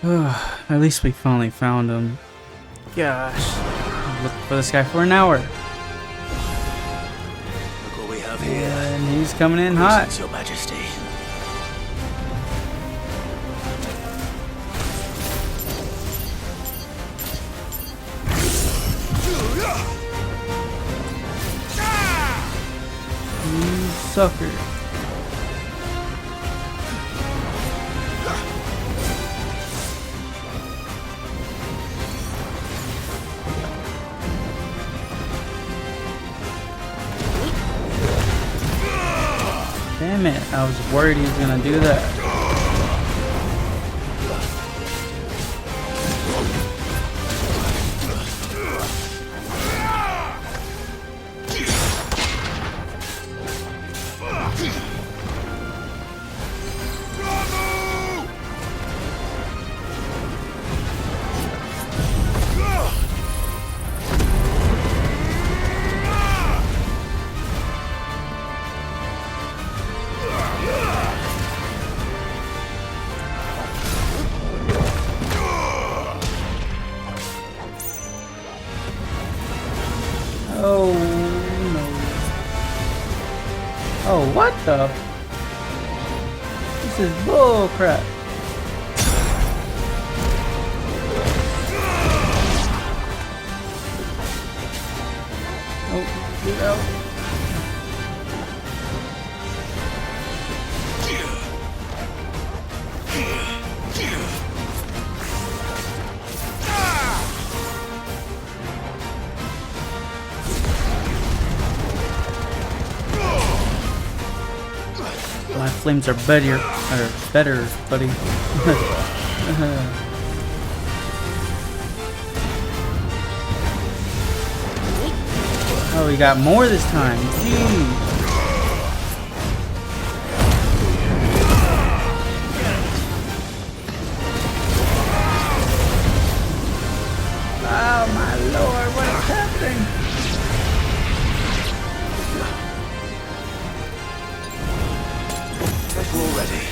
Speaker 1: At least we finally found him. Gosh. I've looked for this guy for an hour.
Speaker 2: Look what we of here.
Speaker 1: And he's coming in hot.
Speaker 2: Your Majesty.
Speaker 1: You sucker. Damn it, I was worried he was gonna do that. Oh no. Oh, what the? This is bull crap. Oh, get out. My flames are better, buddy. Oh, we got more this time. Jeez. Oh my lord, what is happening?
Speaker 2: Already.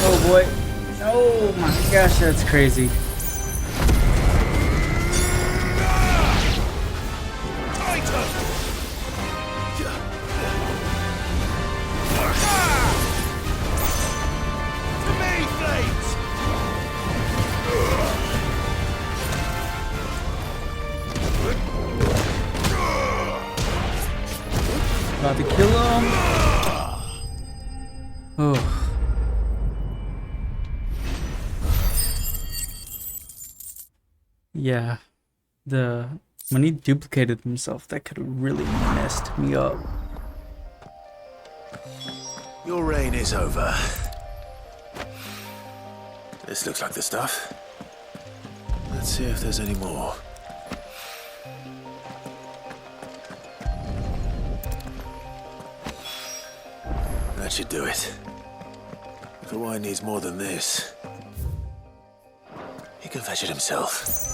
Speaker 1: Oh boy. Oh my gosh, that's crazy. About to kill him. Oh. Yeah, when he duplicated himself, that could have really messed me up.
Speaker 2: Your reign is over. This looks like the stuff. Let's see if there's any more. That should do it. If the wine needs more than this, he can fetch it himself.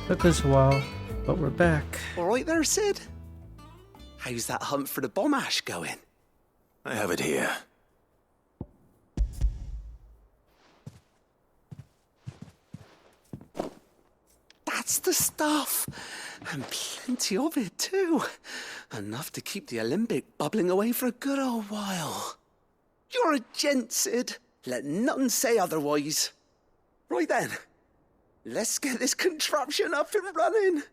Speaker 1: Took us a while, but we're back.
Speaker 16: All right there, Sid? How's that hunt for the bomb ash going?
Speaker 2: I have it here.
Speaker 16: That's the stuff. And plenty of it, too. Enough to keep the alembic bubbling away for a good old while. You're a gent, Sid. Let none say otherwise. Right then. Let's get this contraption up and running.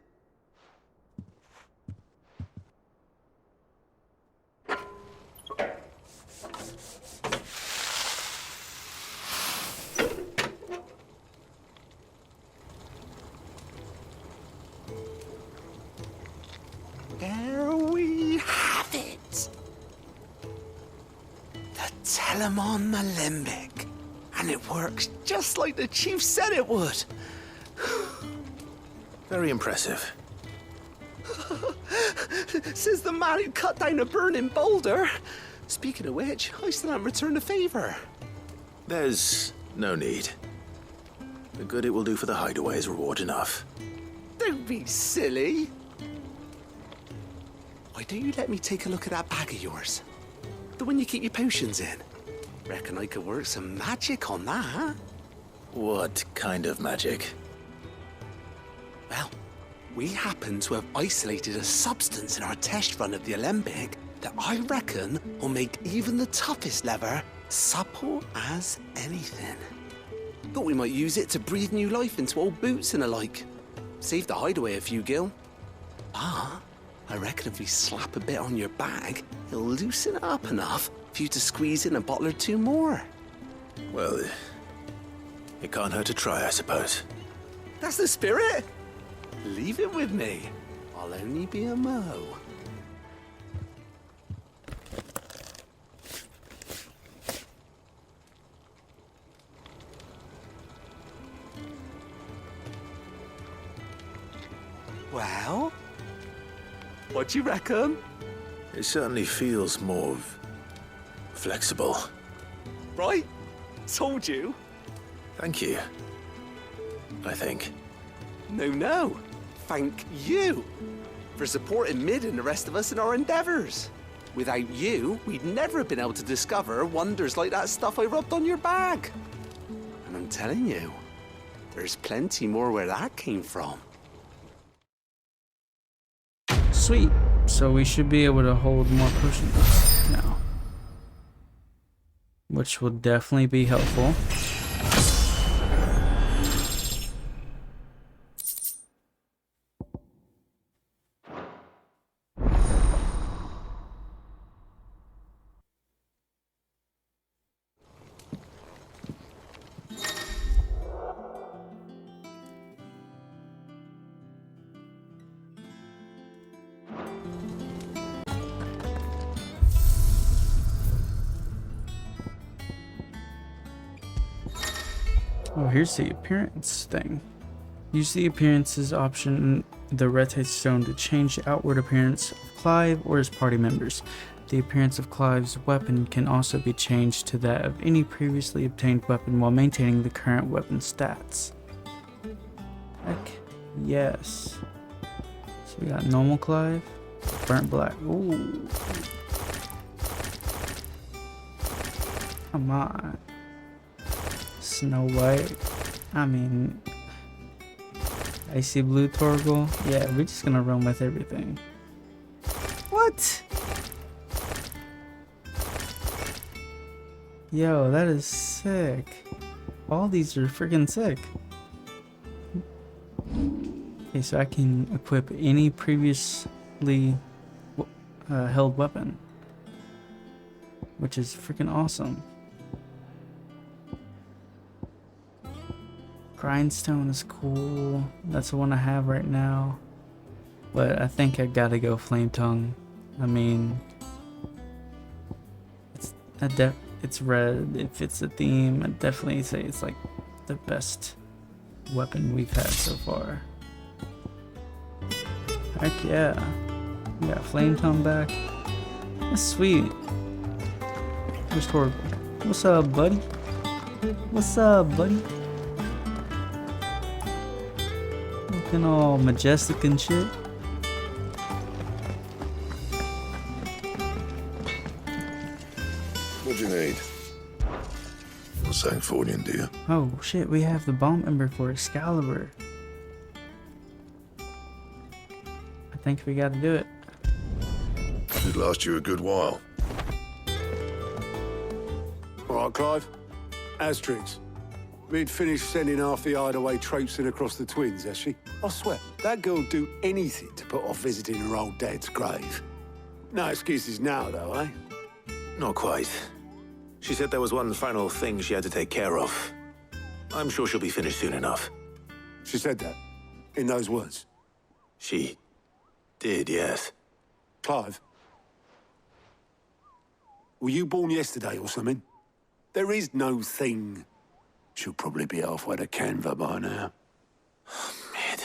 Speaker 16: There we have it. I'm on my limbic. And it works just like the chief said it would.
Speaker 2: Very impressive.
Speaker 16: Says the man who cut down a burning boulder. Speaking of which, I still haven't returned the favor.
Speaker 2: There's no need. The good it will do for the hideaway is reward enough.
Speaker 16: Don't be silly. Why don't you let me take a look at that bag of yours? The one you keep your potions in. Reckon I could work some magic on that.
Speaker 2: What kind of magic?
Speaker 16: Well, we happen to have isolated a substance in our test run of the alembic that I reckon will make even the toughest leather supple as anything. Thought we might use it to breathe new life into old boots and the like. Save the hideaway a few gil. Ah, I reckon if we slap a bit on your bag, it'll loosen it up enough for you to squeeze in a bottle or two more.
Speaker 2: Well, it can't hurt to try, I suppose.
Speaker 16: That's the spirit. Leave it with me. I'll only be a mo. Well, what do you reckon?
Speaker 2: It certainly feels more flexible.
Speaker 16: Right? Told you.
Speaker 2: Thank you. I think.
Speaker 16: No. Thank you for supporting Mid and the rest of us in our endeavors. Without you, we'd never have been able to discover wonders like that stuff I rubbed on your bag. And I'm telling you, there's plenty more where that came from.
Speaker 1: Sweet. So we should be able to hold more potions now, which will definitely be helpful. Oh, here's the appearance thing. Use the appearances option in the red stone to change the outward appearance of Clive or his party members. The appearance of Clive's weapon can also be changed to that of any previously obtained weapon while maintaining the current weapon stats. Heck yes. So we got normal Clive, burnt black. Ooh. Come on. Snow White. I mean, icy blue torgal. Yeah, we're just gonna run with everything. What? Yo, that is sick. All these are freaking sick. Okay, so I can equip any previously held weapon, which is freaking awesome. Grindstone is cool. That's the one I have right now. But I think I gotta go Flame Tongue. I mean, it's red. It fits the theme. I'd definitely say it's like the best weapon we've had so far. Heck yeah. We got Flame Tongue back. That's sweet. Where's Torgal? What's up, buddy? What's up, buddy? Looking all majestic and shit.
Speaker 4: What do you need? A Sanfordine, do you?
Speaker 1: Oh shit, we have the bomb ember for Excalibur. I think we gotta do it.
Speaker 4: Should last you a good while.
Speaker 10: All right, Clive. Asterix. We'd finished sending half the hideaway traipsing across the twins, has she? I swear, that girl'd do anything to put off visiting her old dad's grave. No excuses now, though, eh?
Speaker 2: Not quite. She said there was one final thing she had to take care of. I'm sure she'll be finished soon enough.
Speaker 10: She said that? In those words?
Speaker 2: She did, yes.
Speaker 10: Clive? Were you born yesterday or something? There is no thing. She'll probably be halfway to Canva by now.
Speaker 2: Mid.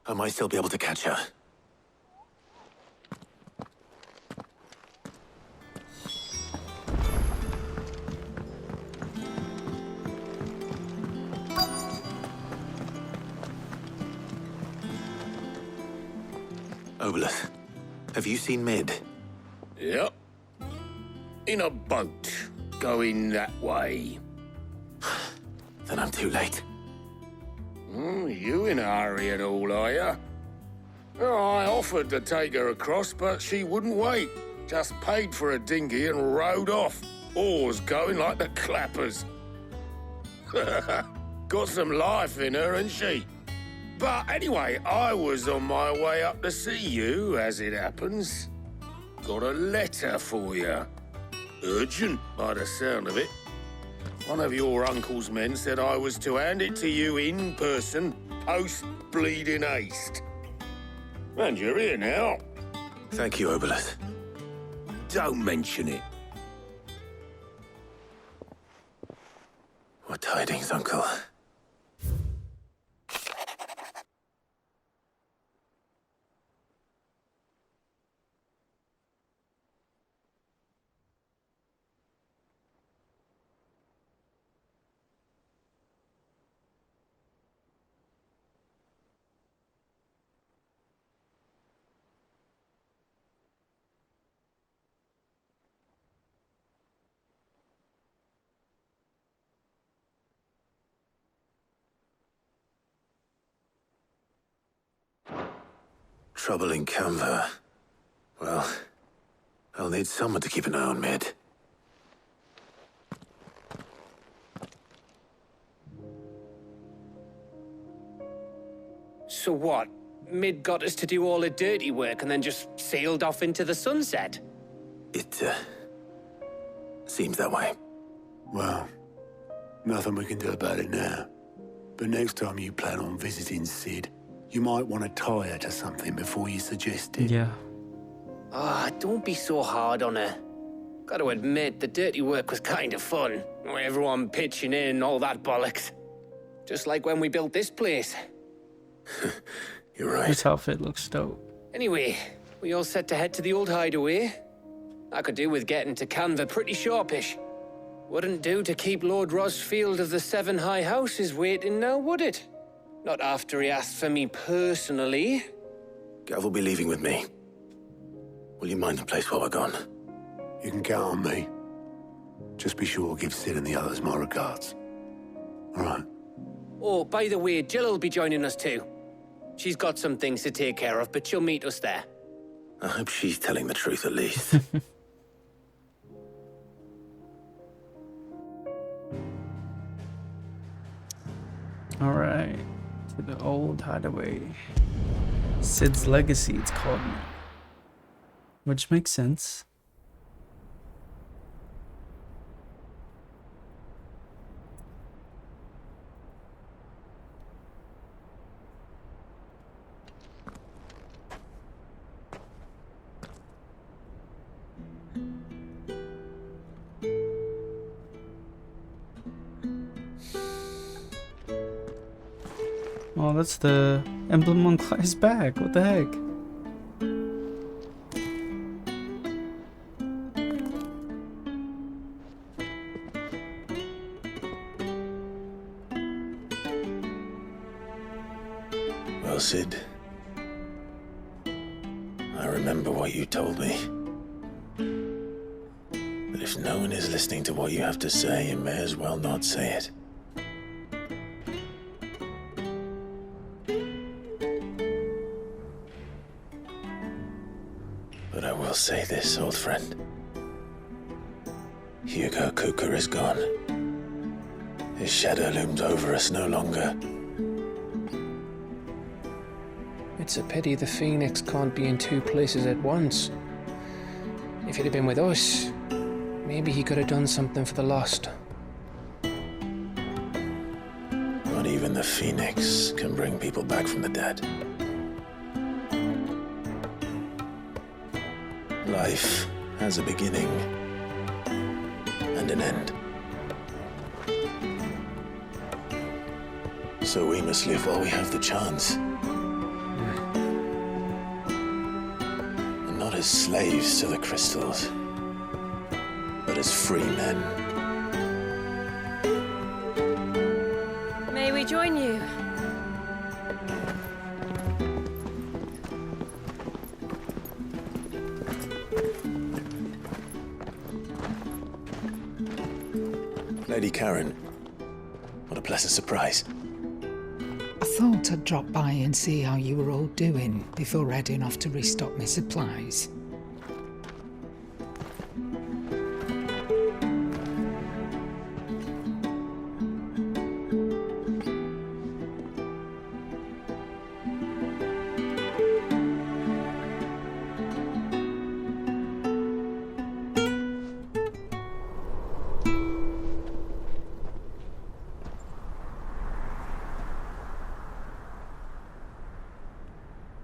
Speaker 2: I might still be able to catch her. Obolus, have you seen Mid?
Speaker 10: Yep. In a boat, going that way.
Speaker 2: Then I'm too late.
Speaker 10: You in a hurry and all, are you? Oh, I offered to take her across, but she wouldn't wait. Just paid for a dinghy and rowed off. Oars going like the clappers. Got some life in her, ain't she? But anyway, I was on my way up to see you, as it happens. Got a letter for you. Urgent, by the sound of it. One of your uncle's men said I was to hand it to you in person, post-bleeding haste. And you're here now.
Speaker 2: Thank you, Obolus.
Speaker 10: Don't mention it.
Speaker 2: What tidings, Uncle? Trouble in Canva. Well, I'll need someone to keep an eye on Mid.
Speaker 3: So what? Mid got us to do all the dirty work and then just sailed off into the sunset?
Speaker 2: It, seems that way.
Speaker 10: Well, nothing we can do about it now. But next time you plan on visiting Sid, you might want to tie her to something before you suggest it.
Speaker 1: Yeah.
Speaker 3: Ah, don't be so hard on her. Gotta admit, the dirty work was kind of fun. Everyone pitching in and all that bollocks. Just like when we built this place.
Speaker 2: You're right.
Speaker 1: This outfit looks dope.
Speaker 3: Anyway, we all set to head to the old hideaway. I could do with getting to Canva pretty sharpish. Wouldn't do to keep Lord Rosfield of the Seven High Houses waiting now, would it? Not after he asked for me personally.
Speaker 2: Gav will be leaving with me. Will you mind the place while we're gone?
Speaker 10: You can count on me. Just be sure to give Sid and the others my regards. All right.
Speaker 3: Oh, by the way, Jill will be joining us too. She's got some things to take care of, but she'll meet us there.
Speaker 2: I hope she's telling the truth at least.
Speaker 1: All right, to the old hideaway. Sid's legacy, it's called now. Which makes sense. Oh, that's the emblem on Clive's back. What the heck?
Speaker 2: Well, Sid, I remember what you told me. That if no one is listening to what you have to say, you may as well not say it. But I will say this, old friend. Hugo Kuka is gone. His shadow looms over us no longer.
Speaker 3: It's a pity the Phoenix can't be in two places at once. If he'd have been with us, maybe he could have done something for the lost.
Speaker 2: Not even the Phoenix can bring people back from the dead. Life has a beginning and find an end. So we must live while we have the chance. And not as slaves to the crystals, but as free men.
Speaker 11: May we join you?
Speaker 2: Lady Karen, what a pleasant surprise.
Speaker 7: I thought I'd drop by and see how you were all doing before heading off to restock my supplies.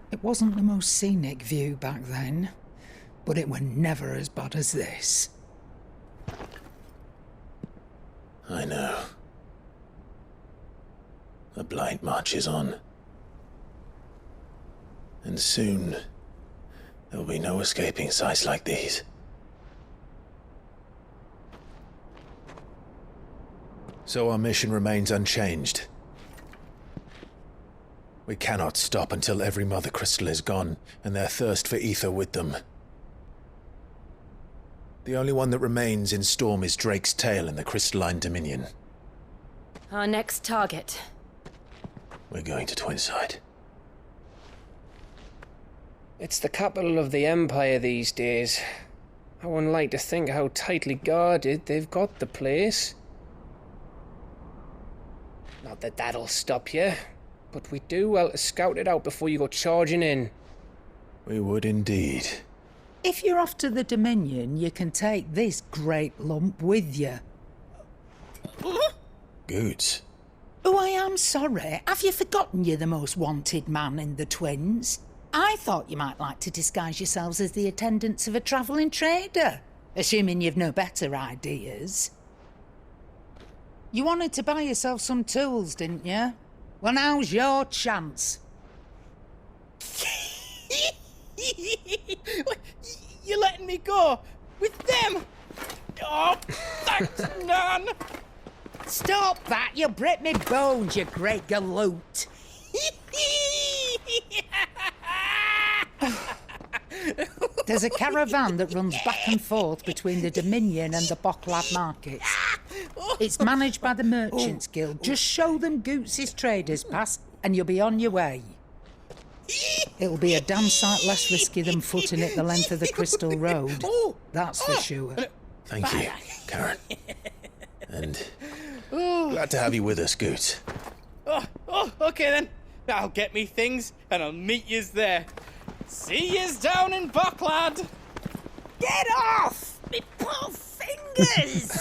Speaker 7: It wasn't the most scenic view back then, but it were never as bad as this.
Speaker 2: I know. The blight marches on. And soon, there will be no escaping sights like these. So our mission remains unchanged. We cannot stop until every Mother Crystal is gone, and their thirst for ether with them. The only one that remains in Storm is Drake's Tail in the Crystalline Dominion.
Speaker 11: Our next target.
Speaker 2: We're going to Twinside.
Speaker 3: It's the capital of the Empire these days. I wouldn't like to think how tightly guarded they've got the place. Not that that'll stop you, but we do well to scout it out before you go charging in.
Speaker 2: We would indeed.
Speaker 7: If you're off to the Dominion, you can take this great lump with you.
Speaker 2: Goods.
Speaker 7: Oh, I am sorry. Have you forgotten you're the most wanted man in the Twins? I thought you might like to disguise yourselves as the attendants of a travelling trader, assuming you've no better ideas. You wanted to buy yourself some tools, didn't you? Well, now's your chance.
Speaker 17: You're letting me go? With them? Oh, thanks, Nan!
Speaker 7: Stop that! You'll break me bones, you great galoot! There's a caravan that runs back and forth between the Dominion and the Bocklad markets. It's managed by the Merchants Guild. Just show them Goots' traders pass and you'll be on your way. It'll be a damn sight less risky than footing it the length of the Crystal Road. That's for sure.
Speaker 2: Thank you, Karen. And glad to have you with us, Goots.
Speaker 17: Okay then. I'll get me things and I'll meet yous there. See yous down in Bocklad.
Speaker 7: Get off! Me poor fingers!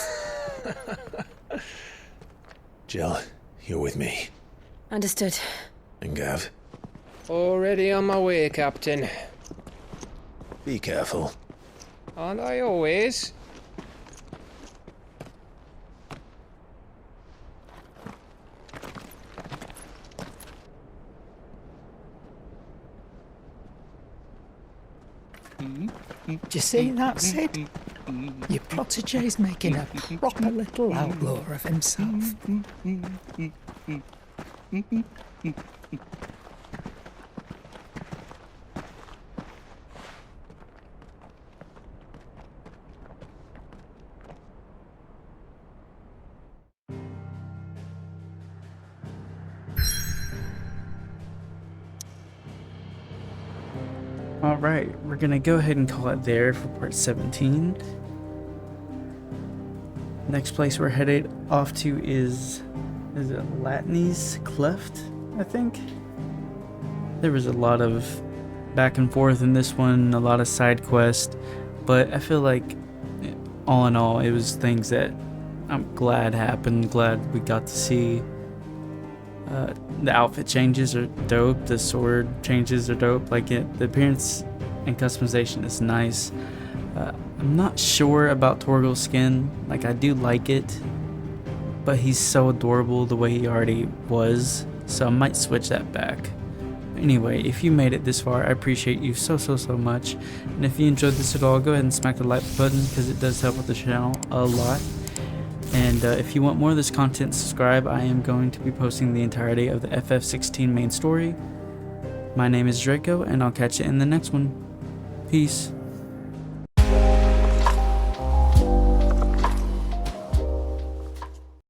Speaker 2: Jill, you're with me.
Speaker 11: Understood.
Speaker 2: And Gav?
Speaker 3: Already on my way, Captain.
Speaker 2: Be careful.
Speaker 3: Aren't I always?
Speaker 7: Do you see that, Sid? Your protege's making a proper little outlaw of himself.
Speaker 1: Alright, we're gonna go ahead and call it there for part 17. Next place we're headed off to is it Latney's Cleft, I think? There was a lot of back and forth in this one, a lot of side quests, but I feel like all in all it was things that I'm glad happened, glad we got to see. The outfit changes are dope, the sword changes are dope, like the appearance and customization is nice. I'm not sure about Torgal's skin. Like, I do like it, but he's so adorable the way he already was, so I might switch that back. Anyway, if you made it this far, I appreciate you so much, and if you enjoyed this at all, go ahead and smack the like button because it does help with the channel a lot. And if you want more of this content, subscribe. I am going to be posting the entirety of the FF16 main story. My name is Draco, and I'll catch you in the next one. Peace.